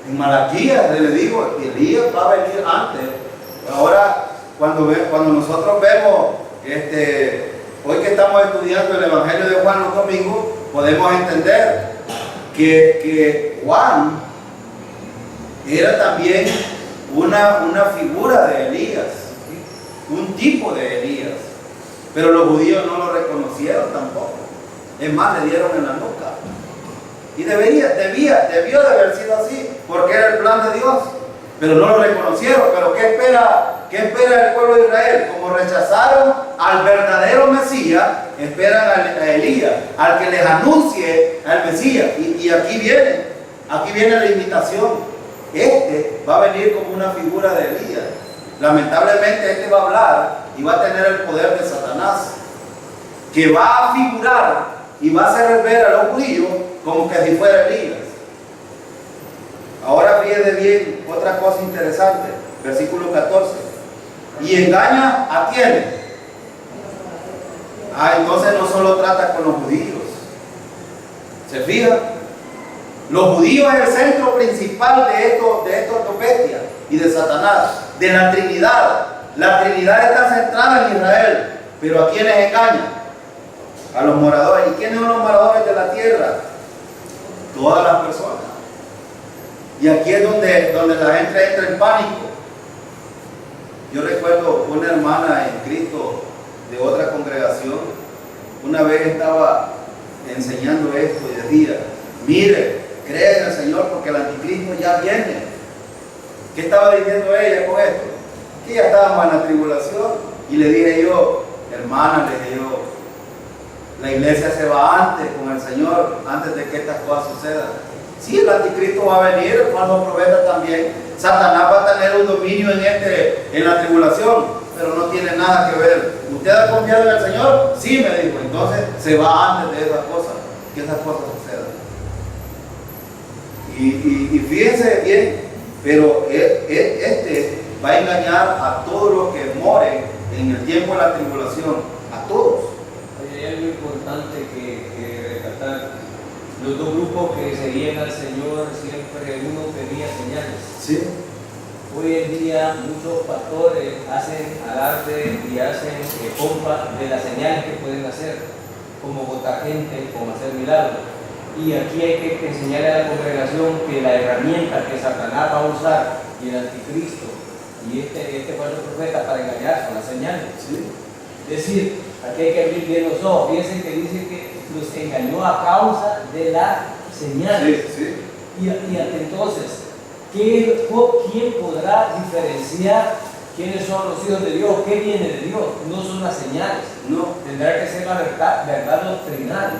En Malaquías le digo, Elías va a venir antes. Ahora, cuando nosotros vemos, hoy que estamos estudiando el Evangelio de Juan los domingos, podemos entender que Juan era también una figura de Elías, un tipo de Elías, pero los judíos no lo reconocieron tampoco. Es más, le dieron en la nuca. Y debió de haber sido así, porque era el plan de Dios, pero no lo reconocieron. Pero ¿qué espera el pueblo de Israel? Como rechazaron al verdadero Mesías, esperan a Elías, al que les anuncie al Mesías. Y aquí viene la invitación. Va a venir como una figura de Elías. Lamentablemente va a hablar y va a tener el poder de Satanás, que va a figurar y va a hacer ver a los judíos como que si fuera Elías. Ahora fíjate bien otra cosa interesante, versículo 14. Y engaña a quiénes. Entonces no solo trata con los judíos. ¿Se fija? Los judíos es el centro principal de estos dos bestias y de Satanás, de la Trinidad. La Trinidad está centrada en Israel, pero ¿a quiénes engaña? A los moradores. ¿Y quiénes son los moradores de la tierra? Todas las personas. Y aquí es donde la gente entra en pánico. Yo recuerdo una hermana en Cristo de otra congregación, una vez estaba enseñando esto y decía, mire, cree en el Señor porque el anticristo ya viene. ¿Qué estaba diciendo ella con esto? Que ya estábamos en la tribulación. Y le dije yo, hermana, la iglesia se va antes con el Señor, antes de que estas cosas sucedan. Sí, el anticristo va a venir, el falso profeta también. Satanás va a tener un dominio en la tribulación, pero no tiene nada que ver. ¿Usted ha confiado en el Señor? Sí, me dijo. Entonces se va antes de esas cosas, que esas cosas sucedan. Y fíjense bien, pero va a engañar a todos los que moren en el tiempo de la tribulación, a todos. Hay algo importante que rescatar. Los dos grupos que seguían al Señor, siempre uno pedía señales. Sí. Hoy en día muchos pastores hacen alarde y hacen pompa de las señales que pueden hacer, como botar gente, como hacer milagros. Y aquí hay que enseñarle a la congregación que la herramienta que Satanás va a usar y el anticristo y este falso profeta para engañar son las señales. Sí. Es decir, aquí hay que abrir bien los ojos. Fíjense que dice que los engañó a causa de las señales. Sí, sí. Y entonces, ¿quién podrá diferenciar quiénes son los hijos de Dios? ¿Qué viene de Dios? No son las señales. No. Tendrá que ser la verdad doctrinal.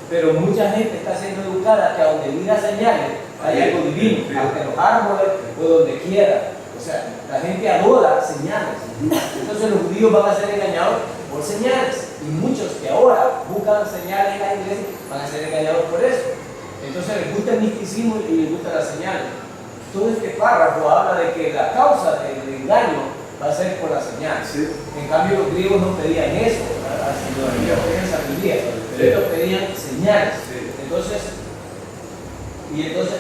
Pero mucha gente está siendo educada que a donde mira señales hay algo divino, hasta en los árboles o donde quiera. O sea, la gente adora señales. Entonces los judíos van a ser engañados por señales. Y muchos que ahora buscan señales en la iglesia van a ser engañados por eso. Entonces les gusta el misticismo y les gustan las señales. Todo este párrafo habla de que la causa del engaño va a ser por las señales. Sí. En cambio los griegos no pedían eso, sino pedían sabiduría, pero ellos pedían señales. Sí. Entonces,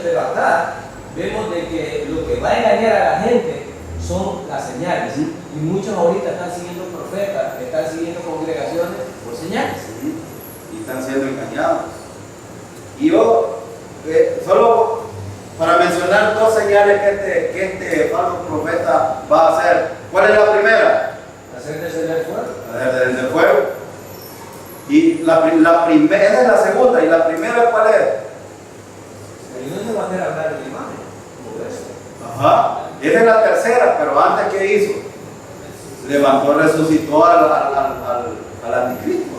pero acá vemos de que lo que va a engañar a la gente son las señales. Sí. Y muchos ahorita están siguiendo profetas, están siguiendo congregaciones por señales. Sí. Y están siendo engañados. Y yo, solo para mencionar dos señales que este falso profeta va a hacer. ¿Cuál es la primera? Hacer descender fuego. Hacer descender fuego. Y la primera, esa es la segunda. ¿Y la primera cuál es? Y no se va a hacer hablar de la imagen, como eso. Ajá. Esa es la tercera, pero antes, ¿qué hizo? Levantó, resucitó al anticristo.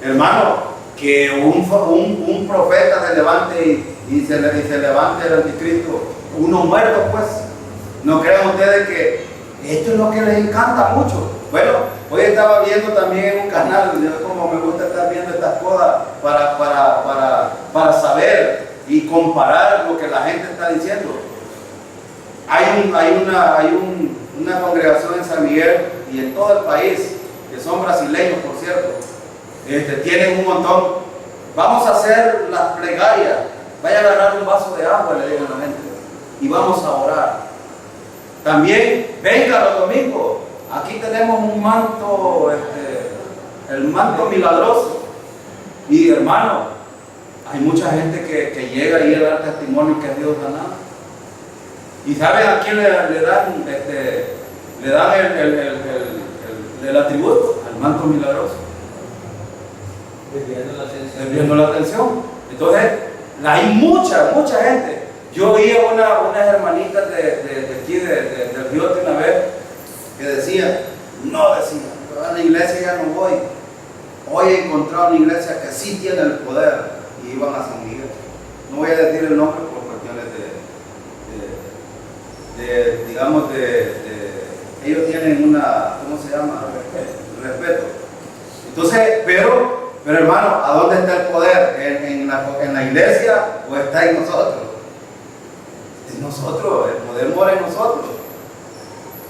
Hermano, que un profeta se levante y se levante el anticristo, uno muerto, pues. No crean ustedes que esto es lo que les encanta mucho. Bueno, Hoy estaba viendo también un canal, yo como me gusta estar viendo estas cosas para saber y comparar lo que la gente está diciendo. Hay una congregación en San Miguel y en todo el país, que son brasileños, por cierto, tienen un montón. Vamos a hacer las plegarias, vaya a agarrar un vaso de agua, le digo a la gente, y vamos a orar. También venga los domingos, aquí tenemos un manto, el manto milagroso. Y hermano, hay mucha gente que llega y a dar testimonio que Dios da nada. ¿Y saben a quién le dan el atributo? Al manto milagroso. Desviando la atención. Entonces, hay mucha gente. Yo oí a unas hermanitas de aquí, del Riote una vez, que decían, yo a la iglesia ya no voy. Hoy he encontrado una iglesia que sí tiene el poder, y iban a San Miguel. No voy a decir el nombre por cuestiones ellos tienen ¿cómo se llama? Respeto. Entonces, pero hermano, ¿a dónde está el poder? ¿En la iglesia o está en nosotros? En nosotros, el poder mora en nosotros.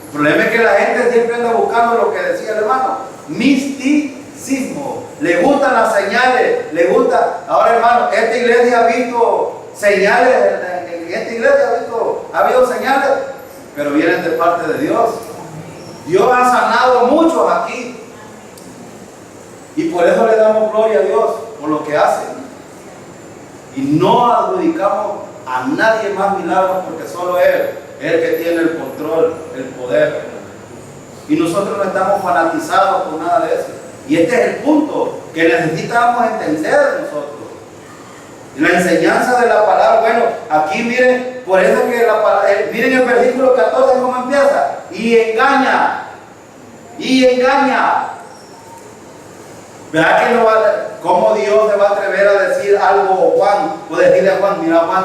El problema es que la gente siempre anda buscando lo que decía el hermano, misticismo. Le gustan las señales, le gusta. Ahora, hermano, esta iglesia ha visto señales, en esta iglesia ha habido señales, pero vienen de parte de Dios. Dios ha sanado a muchos aquí. Y por eso le damos gloria a Dios por lo que hace. Y no adjudicamos a nadie más milagros, porque solo Él es el que tiene el control, el poder. Y nosotros no estamos fanatizados por nada de eso. Y este es el punto que necesitamos entender nosotros. La enseñanza de la palabra, bueno, aquí miren, por eso que miren el versículo 14 cómo empieza. Y engaña. ¿Verdad que no cómo Dios se va a atrever a decir algo a Juan? O decirle a Juan, mira Juan,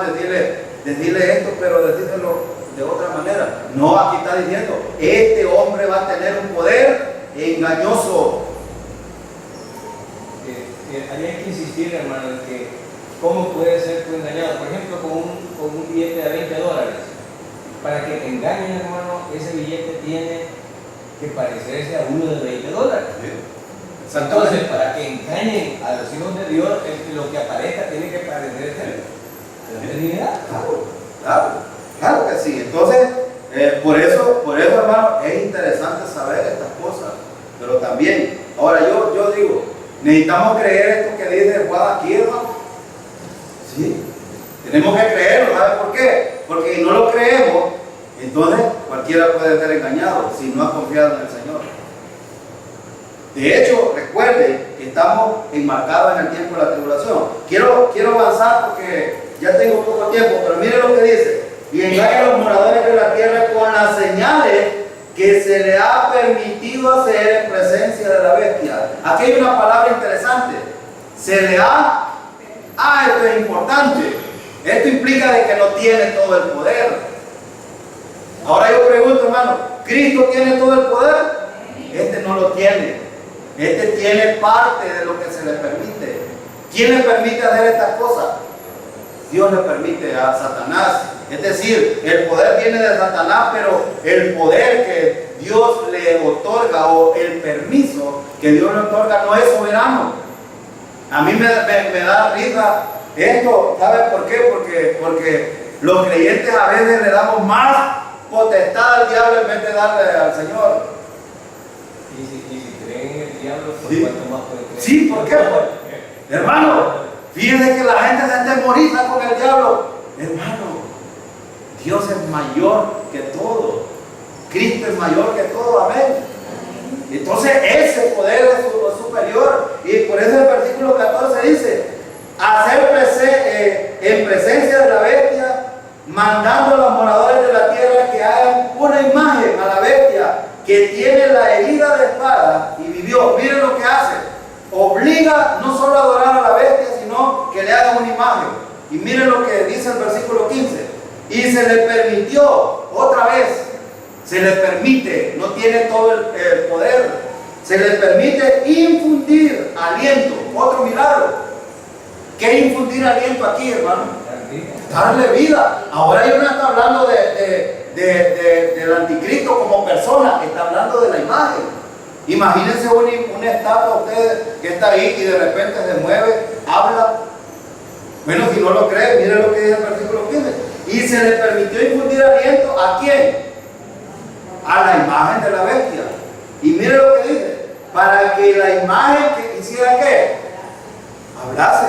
decirle esto, pero decírselo de otra manera. No, aquí está diciendo, este hombre va a tener un poder engañoso. Hay que insistir, hermano, en que cómo puede ser tú engañado. Por ejemplo, con un billete de $20. Para que te engañen, hermano, ese billete tiene que parecerse a uno de $20. Sí. Entonces, para que engañen a los hijos de Dios, lo que aparezca tiene que parecerse a la divinidad. Claro que sí. Entonces, por eso, hermano, es interesante saber estas cosas. Pero también, ahora yo digo, necesitamos creer esto que dice Juan aquí, hermano. Sí, tenemos que creerlo. ¿Sabes por qué? Porque si no lo creemos, entonces cualquiera puede ser engañado si no ha confiado en el Señor. De hecho, recuerden que estamos enmarcados en el tiempo de la tribulación. Quiero avanzar porque ya tengo poco tiempo, pero miren lo que dice. Y engaña a los moradores de la tierra con las señales que se le ha permitido hacer en presencia de la bestia. Aquí hay una palabra interesante. Se le ha... esto es importante. Esto implica de que no tiene todo el poder. Ahora yo pregunto, hermano, ¿Cristo tiene todo el poder? Este no lo tiene. Este tiene parte de lo que se le permite. ¿Quién le permite hacer estas cosas? Dios le permite a Satanás. Es decir, el poder viene de Satanás, pero el poder que Dios le otorga o el permiso que Dios le otorga no es soberano. A mí me da risa esto. ¿Sabe por qué? Porque los creyentes a veces le damos más potestad al diablo en vez de darle al Señor. Y si creen en el diablo, ¿por sí. cuánto más pueden creer? Sí, ¿por qué? Hermano, fíjense que la gente se atemoriza con el diablo. Hermano, Dios es mayor que todo. Cristo es mayor que todo, amén. Entonces ese poder es superior. Y por eso el versículo 14 dice, hacer en presencia de la bestia, mandando a los moradores de la tierra que hagan una imagen a la bestia que tiene la herida de espada y vivió. Miren lo que hace. Obliga no solo a adorar a la bestia, sino que le hagan una imagen. Y miren lo que dice el versículo 15. Y se le permitió, otra vez, se le permite, no tiene todo el poder, Se le permite infundir aliento. Otro milagro. ¿Qué es infundir aliento aquí, hermano? Darle vida. Ahora yo no está hablando del anticristo como persona, está hablando de la imagen. Imagínense una estatua ustedes que está ahí y de repente se mueve, habla. Bueno, si no lo creen, miren lo que dice el versículo 15. Y se le permitió infundir aliento ¿a quién? A la imagen de la bestia. Y miren lo que dice, para que la imagen que hiciera ¿qué? Hablase.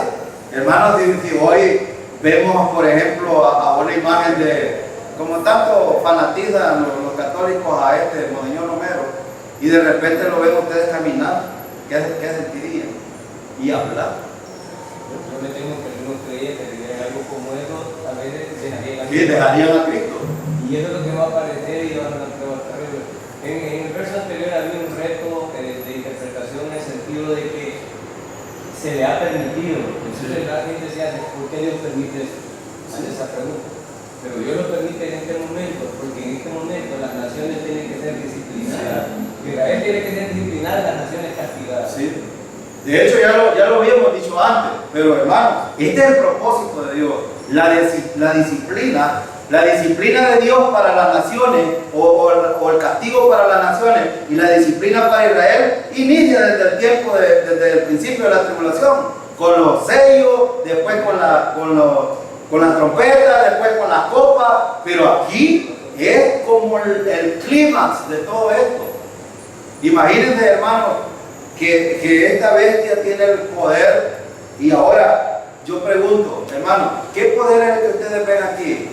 Hermanos, si hoy vemos, por ejemplo, a una imagen de, como tanto fanatizan los católicos a Monseñor Romero, y de repente lo ven ustedes caminar, ¿qué sentirían? Y hablar. Yo me tengo que algunos creyentes que digan algo como eso, a veces dejarían a Cristo. Sí, dejarían a Cristo. Y eso es lo que va a aparecer y van a trabajar. En el verso anterior había un reto de interpretación en el sentido de que se le ha permitido. Entonces la gente se hace, ¿por qué Dios permite eso? Hace esa pregunta. Pero Dios lo permite en este momento, porque en este momento las naciones tienen que ser disciplinadas. Israel tiene que ser disciplinada, las naciones castigadas. Sí. De hecho, ya lo habíamos dicho antes, pero hermanos, este es el propósito de Dios. La disciplina de Dios para las naciones, o el castigo para las naciones, y la disciplina para Israel, inicia desde el tiempo, desde el principio de la tribulación, con los sellos, después con las trompetas, después con las copas, pero aquí es como el clímax de todo esto. Imagínense, hermanos, que esta bestia tiene el poder. Y ahora yo pregunto, hermano, ¿qué poder es el que ustedes ven aquí?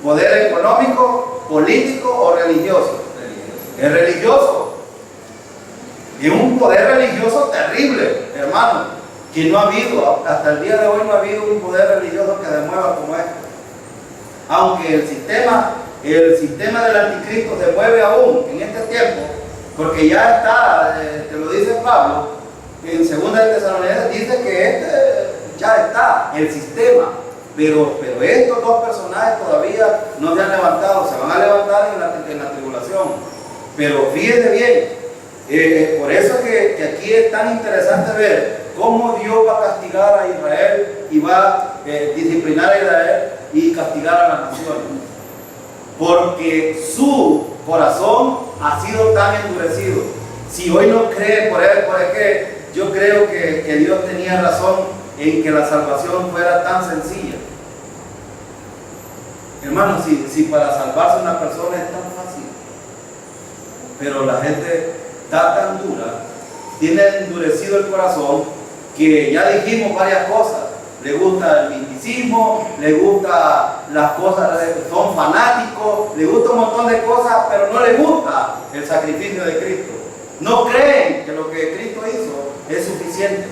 ¿Poder económico, político o religioso? Es religioso. Y un poder religioso terrible, hermano, que no ha habido, hasta el día de hoy no ha habido un poder religioso que se mueva como este. Aunque el sistema del anticristo se mueve aún en este tiempo, porque ya está, te lo dice Pablo, en 2 de Tesalonicenses dice que ya está el sistema, pero estos dos personajes todavía no se han levantado, se van a levantar en la tribulación. Pero fíjense bien, por eso que aquí es tan interesante ver cómo Dios va a castigar a Israel y va a disciplinar a Israel y castigar a las naciones, porque su corazón ha sido tan endurecido. Si hoy no cree por él, pues es que yo creo que Dios tenía razón en que la salvación fuera tan sencilla. Hermano, si para salvarse una persona es tan fácil, pero la gente está tan dura, tiene endurecido el corazón, que ya dijimos varias cosas. Le gusta el misticismo, le gusta las cosas, son fanáticos, le gusta un montón de cosas, pero no le gusta el sacrificio de Cristo. No creen que lo que Cristo hizo es suficiente.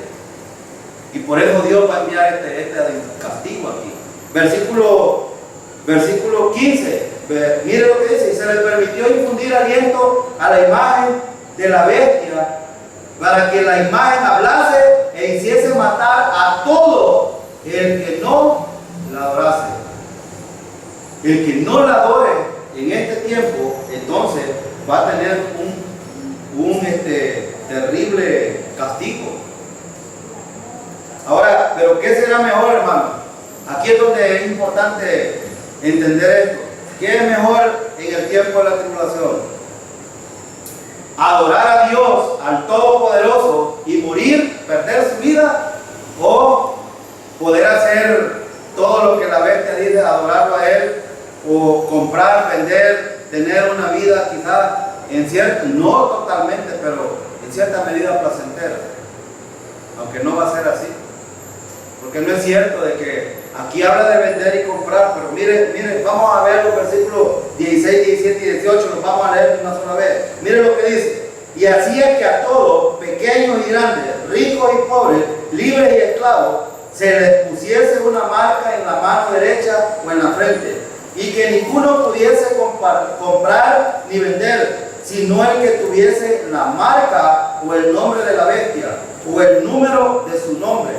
Y por eso Dios va a enviar este castigo aquí. Versículo 15, mire lo que dice: y se le permitió infundir aliento a la imagen de la bestia, para que la imagen hablase e hiciese matar a todo el que no la adorase. El que no la adore en este tiempo, entonces va a tener un terrible castigo. Ahora, ¿pero qué será mejor, hermano? Aquí es donde es importante entender esto. ¿Qué es mejor en el tiempo de la tribulación? ¿Adorar a Dios, al Todopoderoso, y morir, perder su vida? ¿O poder hacer todo lo que la bestia dice, adorarlo a Él, o comprar, vender, tener una vida quizás no totalmente, pero en cierta medida placentera? Aunque no va a ser así, porque no es cierto de que aquí habla de vender y comprar. Pero miren, vamos a ver los versículos 16, 17 y 18, los vamos a leer una sola vez. Miren lo que dice: y hacía que a todos, pequeños y grandes, ricos y pobres, libres y esclavos, se les pusiese una marca en la mano derecha o en la frente, y que ninguno pudiese comprar ni vender, sino el que tuviese la marca o el nombre de la bestia, o el número de su nombre.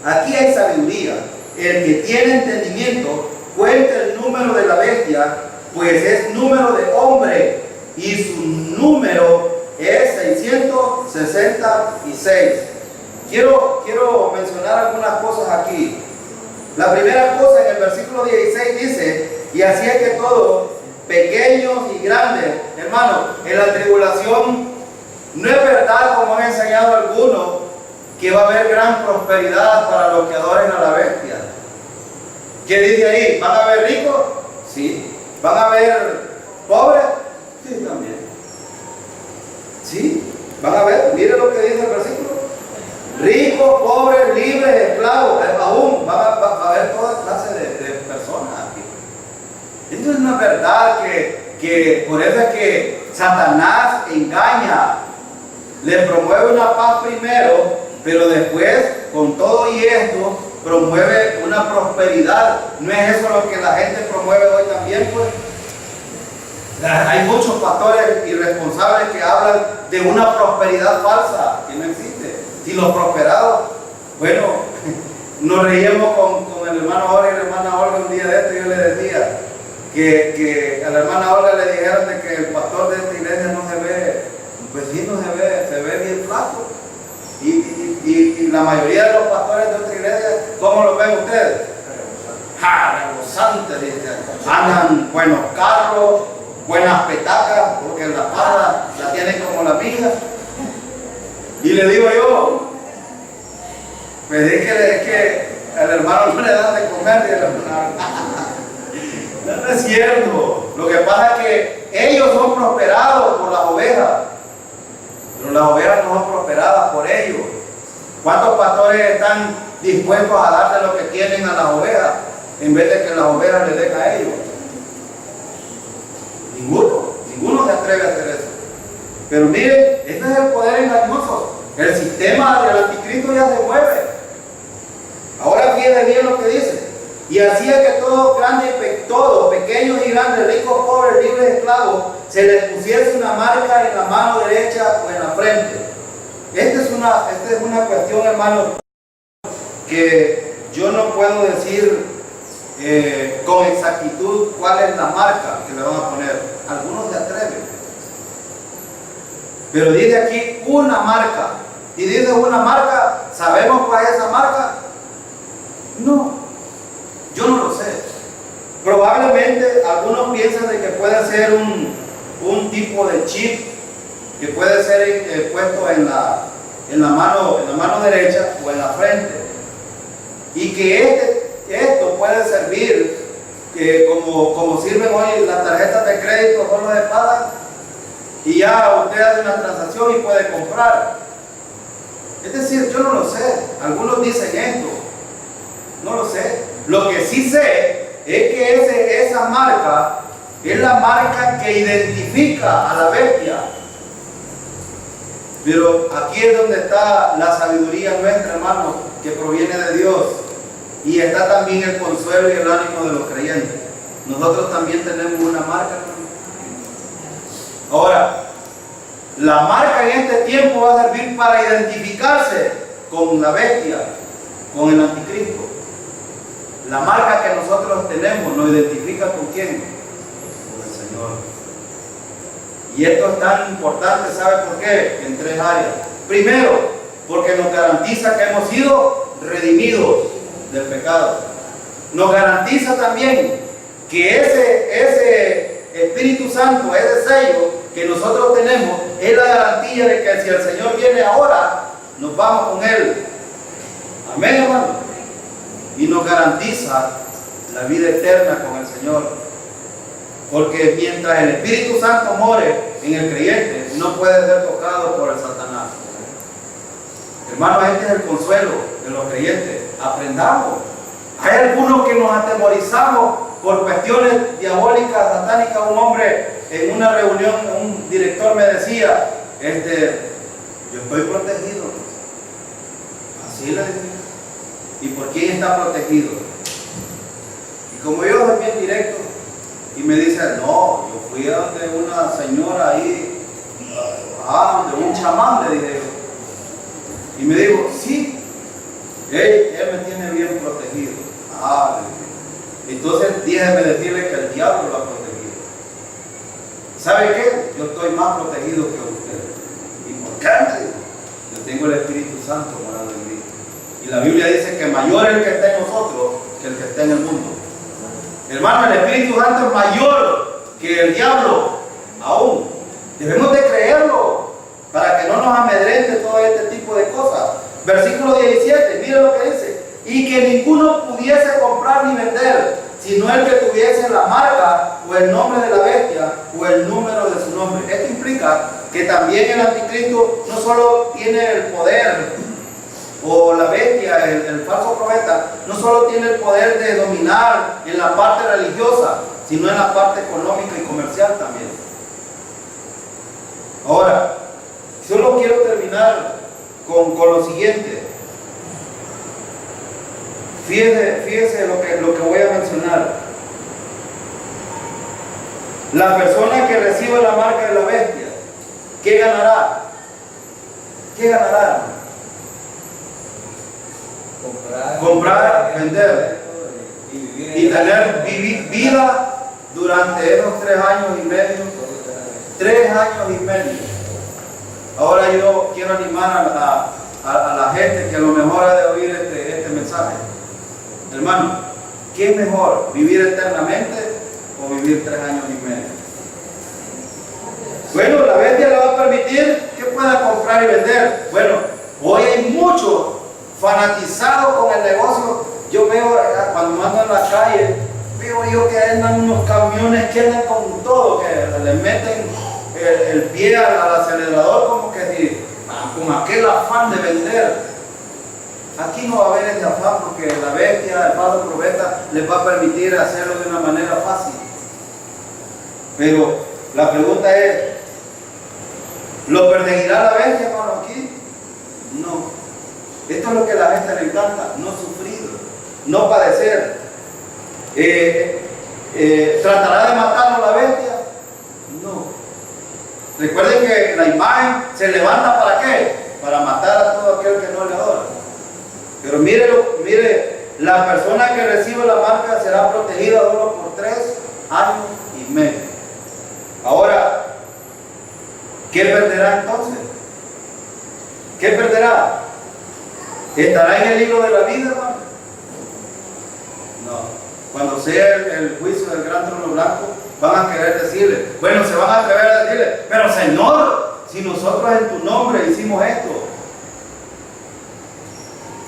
Aquí hay sabiduría. El que tiene entendimiento cuenta el número de la bestia, pues es número de hombre, y su número es 666. Quiero mencionar algunas cosas aquí. La primera cosa, en el versículo 16 dice: y así es que todos, pequeños y grandes, hermanos, en la tribulación no es verdad, como han enseñado algunos, que va a haber gran prosperidad para los que adoren a la bestia. ¿Qué dice ahí? ¿Van a haber ricos? Sí. ¿Van a haber pobres? Sí, también. Sí, van a ver, mire lo que dice el versículo: ricos, pobres, libres, esclavos, aún va a haber toda clase de personas aquí. Esto es una verdad que por eso es que Satanás engaña, le promueve una paz primero, pero después, con todo y esto, promueve una prosperidad. ¿No es eso lo que la gente promueve hoy también, pues? Hay muchos pastores irresponsables que hablan de una prosperidad falsa que no existe. Si los prosperados, bueno, nos reíamos con el hermano Jorge y la hermana Olga un día de esto. Yo le decía que a la hermana Olga le dijeron de que el pastor de esta iglesia no se ve, pues sí, no se ve bien flaco. Y la mayoría de los pastores de otra iglesia, ¿cómo lo ven ustedes? Rebosantes, andan buenos carros, buenas petacas, porque la parra la tienen como la mía. Y le digo yo, pues es que al hermano no le dan de comer, y el hermano, no es cierto. Lo que pasa es que ellos son prosperados por las ovejas, pero las ovejas no son prosperadas por ellos. ¿Cuántos pastores están dispuestos a darle lo que tienen a las ovejas en vez de que las ovejas le den a ellos? Ninguno se atreve a hacer eso. Pero miren, este es el poder engañoso. El sistema del anticristo ya se mueve. Ahora fíjense bien lo que dice: y así es que todos grandes, todos, pequeños y grandes, ricos, pobres, libres, esclavos, se les pusiese una marca en la mano derecha o en la frente. Esta es una cuestión, hermano, que yo no puedo decir con exactitud cuál es la marca que le van a poner. Algunos se atreven, pero dice aquí una marca. Y dice una marca, ¿sabemos cuál es esa marca? No, yo no lo sé. Probablemente algunos piensan de que puede ser un tipo de chip que puede ser puesto en la mano derecha o en la frente, y que esto puede servir como sirven hoy las tarjetas de crédito, solo de paga, y ya usted hace una transacción y puede comprar. Es decir, yo no lo sé. Algunos dicen esto, no lo sé. Lo que sí sé es que esa marca es la marca que identifica a la bestia. Pero aquí es donde está la sabiduría nuestra, hermano, que proviene de Dios. Y está también el consuelo y el ánimo de los creyentes. Nosotros también tenemos una marca, hermano. Ahora, la marca en este tiempo va a servir para identificarse con la bestia, con el anticristo. La marca que nosotros tenemos nos identifica con quién, con el Señor. Y esto es tan importante, ¿sabe por qué? En tres áreas. Primero, porque nos garantiza que hemos sido redimidos del pecado. Nos garantiza también que ese Espíritu Santo, ese sello que nosotros tenemos, es la garantía de que si el Señor viene ahora, nos vamos con Él. Amén, hermano. Y nos garantiza la vida eterna con el Señor. Porque mientras el Espíritu Santo more en el creyente, no puede ser tocado por el Satanás. Hermanos, este es el consuelo de los creyentes. Aprendamos. Hay algunos que nos atemorizamos por cuestiones diabólicas, satánicas. Un hombre en una reunión, un director me decía, yo estoy protegido. Así le decía. ¿Y por quién está protegido? Y como yo soy bien directo, y me dice, no, yo fui a donde una señora ahí, donde un chamán, le dije yo. Y me dijo, sí, él me tiene bien protegido. Le dije. Entonces déjeme decirle que el diablo lo ha protegido. ¿Sabe qué? Yo estoy más protegido que usted. encanta. Yo tengo el Espíritu Santo morando en mí. Y la Biblia dice que mayor es el que está en nosotros que el que está en el mundo. Hermano, el Espíritu Santo es mayor que el diablo aún. Debemos de creerlo para que no nos amedrente todo este tipo de cosas. Versículo 17, mira lo que dice. Y que ninguno pudiese comprar ni vender, sino el que tuviese la marca o el nombre de la bestia o el número de su nombre. Esto implica que también el anticristo no solo tiene el poder, o la bestia, el falso profeta, no solo tiene el poder de dominar en la parte religiosa, sino en la parte económica y comercial también. Ahora, solo quiero terminar con lo siguiente. Fíjese lo que voy a mencionar. La persona que recibe la marca de la bestia, ¿qué ganará? ¿Qué ganará? Comprar, vender y tener vida durante esos 3 años y medio. 3 años y medio. Ahora yo quiero animar a la gente que a lo mejor ha de oír este mensaje. Hermano, ¿qué es mejor? ¿Vivir eternamente o vivir 3 años y medio? Bueno, la bestia le va a permitir que pueda comprar y vender. Bueno, hoy hay muchos fanatizados con el negocio. Yo veo cuando ando en la calle, veo yo que andan unos camiones que andan con todo, que le meten el pie al acelerador como que si, con aquel afán de vender. Aquí no va a haber ese afán porque la bestia, el falso profeta, les va a permitir hacerlo de una manera fácil. Pero la pregunta es, ¿lo perseguirá la bestia, hermano, aquí? No. Esto es lo que a la gente le encanta, no sufrir, no padecer. ¿Tratará de matarlo la bestia? No. Recuerden que la imagen se levanta ¿para qué? Para matar a todo aquel que no le adora. Pero mire, la persona que recibe la marca será protegida solo por 3 años y medio. Ahora, ¿qué perderá entonces? ¿Qué perderá? ¿Estará en el libro de la vida, hermano? No. Cuando sea el juicio del gran trono blanco, van a querer decirle, bueno, se van a atrever a decirle, pero Señor, si nosotros en tu nombre hicimos esto.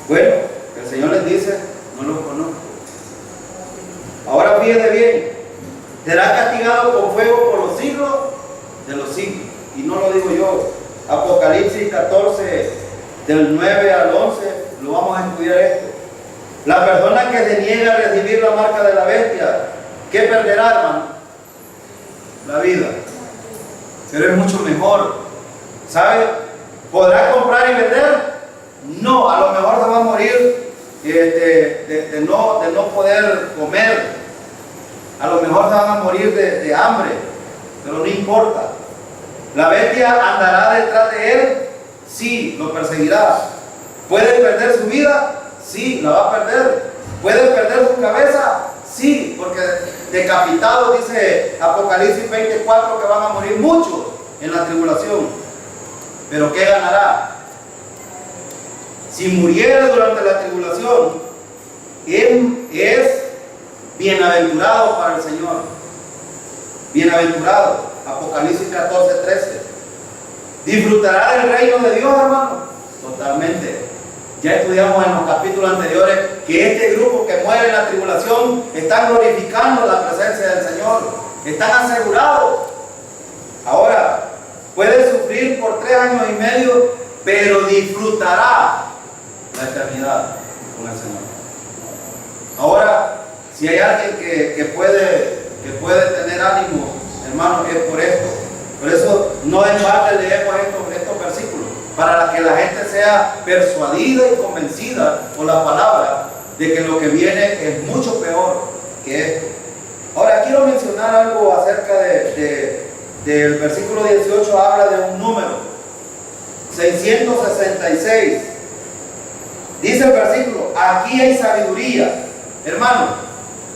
Bueno, el Señor les dice, no los conozco. Ahora fíjate bien, será castigado con fuego por los siglos de los siglos. Y no lo digo yo. Apocalipsis 14, del 9 al 11, lo vamos a estudiar esto. La persona que se niega a recibir la marca de la bestia, ¿qué perderá, hermano? La vida. Pero es mucho mejor. ¿Sabe? ¿Podrá comprar y vender? No, a lo mejor se va a morir de no poder comer. A lo mejor se van a morir de hambre, pero no importa. ¿La bestia andará detrás de él? Sí, lo perseguirá. ¿Puede perder su vida? Sí, la va a perder. ¿Puede perder su cabeza? Sí, porque decapitados, dice Apocalipsis 24, que van a morir muchos en la tribulación. ¿Pero qué ganará? Si muriera durante la tribulación, él es bienaventurado para el Señor. Bienaventurado. Apocalipsis 14, 13. ¿Disfrutará del reino de Dios, hermano? Totalmente. Ya estudiamos en los capítulos anteriores que este grupo que muere en la tribulación están glorificando la presencia del Señor. Están asegurados. Ahora, puede sufrir por 3 años y medio, pero disfrutará la eternidad con el Señor. Ahora, si hay alguien que puede tener ánimo, hermano, es por esto. Por eso no en parte leemos estos versículos, para que la gente sea persuadida y convencida por la palabra de que lo que viene es mucho peor que esto. Ahora quiero mencionar algo acerca del versículo 18, habla de un número 666. Dice el versículo, aquí hay sabiduría. Hermano,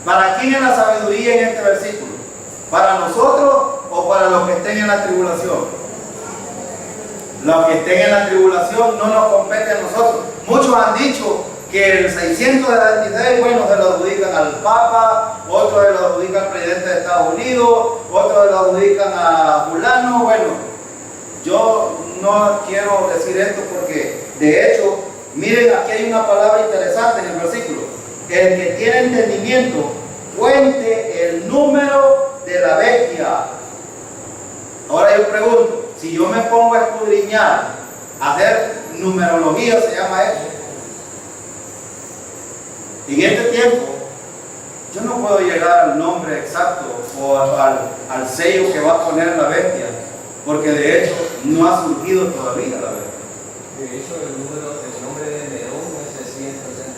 ¿para quién es la sabiduría en este versículo? ¿Para nosotros o para los que estén en la tribulación? Los que estén en la tribulación no nos compete a nosotros. Muchos han dicho que el 676, bueno, se lo adjudican al Papa, otros se lo adjudican al presidente de Estados Unidos, otros se lo adjudican a fulano. Bueno, yo no quiero decir esto porque, de hecho, miren, aquí hay una palabra interesante en el versículo. El que tiene entendimiento, cuente el número de la bestia. Ahora yo pregunto, si yo me pongo a escudriñar, a hacer numerología, se llama eso. En este tiempo, yo no puedo llegar al nombre exacto o al sello que va a poner la bestia, porque de hecho no ha surgido todavía la bestia. De hecho, el nombre de Nerón es el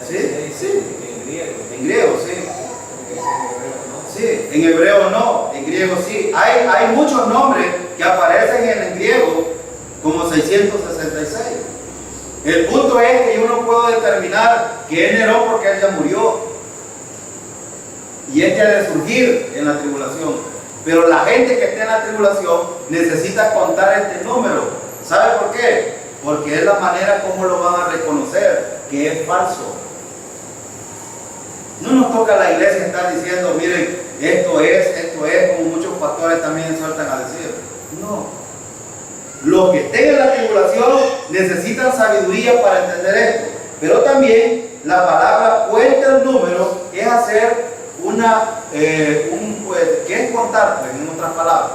166, sí, en griego. En griego, sí. Sí, en hebreo no, en griego sí. Hay muchos nombres que aparecen en el griego como 666. El punto es que yo no puedo determinar que es Nerón porque él ya murió. Y él ya debe surgir en la tribulación. Pero la gente que está en la tribulación necesita contar este número. ¿Sabe por qué? Porque es la manera como lo van a reconocer, que es falso. No nos toca a la iglesia estar diciendo, miren, esto es, como muchos pastores también sueltan a decir. No. Los que estén en la tribulación necesitan sabiduría para entender esto. Pero también la palabra cuenta el número es hacer ¿qué es contar? Pues, en otras palabras.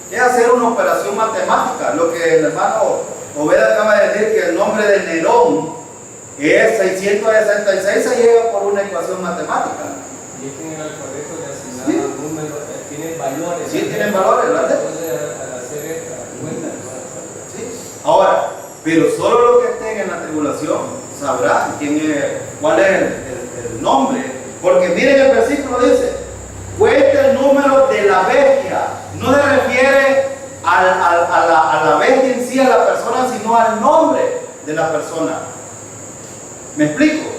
Es hacer una operación matemática. Lo que el hermano Obed acaba de decir, que el nombre de Nerón es 666, se llega por una ecuación matemática. Y es que en el alfabeto le asignan números, tienen valores. Sí, tienen valores, ¿verdad? Entonces, al hacer esta cuenta, sí. Ahora, pero solo los que estén en la tribulación sabrán cuál es el nombre. Porque miren, el versículo dice, cuenta el número de la bestia. No se refiere a la bestia en sí, a la persona, sino al nombre de la persona. ¿Me explico?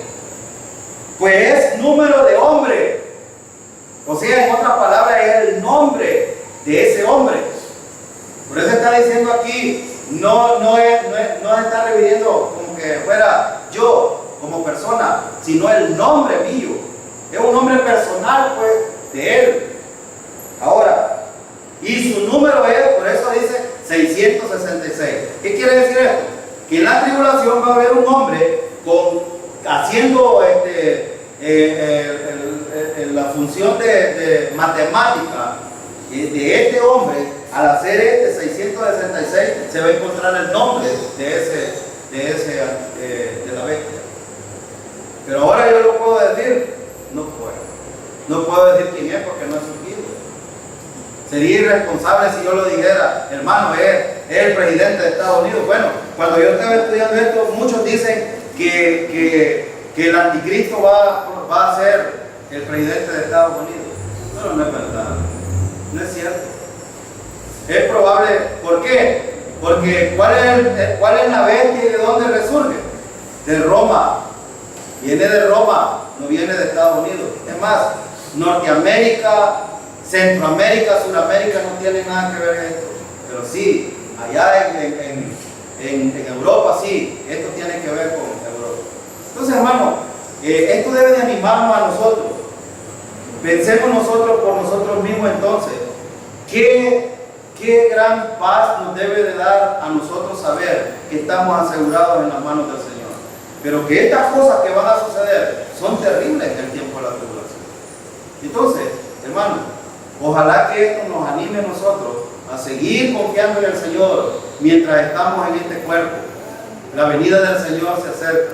Pues es número de hombre. O sea, en otras palabras, es el nombre de ese hombre. Por eso está diciendo aquí, no está refiriendo como que fuera yo como persona, sino el nombre mío. Es un nombre personal, pues, de él. Ahora, y su número es, por eso dice 666. ¿Qué quiere decir esto? Que en la tribulación va a haber un hombre haciendo la función de matemática de este hombre. Al hacer 666 se va a encontrar el nombre de la bestia. Pero ahora yo lo puedo decir, no puedo decir quién es porque no es surgido. Sería irresponsable si yo lo dijera, hermano, es el presidente de Estados Unidos. Bueno, cuando yo estaba estudiando esto, muchos dicen que el anticristo va a ser el presidente de Estados Unidos. Pero no es verdad, no es cierto. Es probable, ¿por qué? Porque ¿cuál es la bestia y de dónde resurge? De Roma. Viene de Roma, no viene de Estados Unidos. Es más, Norteamérica, Centroamérica, Sudamérica no tienen nada que ver en esto. Pero sí, allá en Europa sí, esto tiene que ver con Europa. Entonces, hermano, esto debe de animarnos a nosotros. Pensemos nosotros por nosotros mismos entonces. Qué gran paz nos debe de dar a nosotros saber que estamos asegurados en las manos del Señor. Pero que estas cosas que van a suceder son terribles en el tiempo de la tribulación. Entonces, hermano, ojalá que esto nos anime a nosotros a seguir confiando en el Señor mientras estamos en este cuerpo. La venida del Señor se acerca.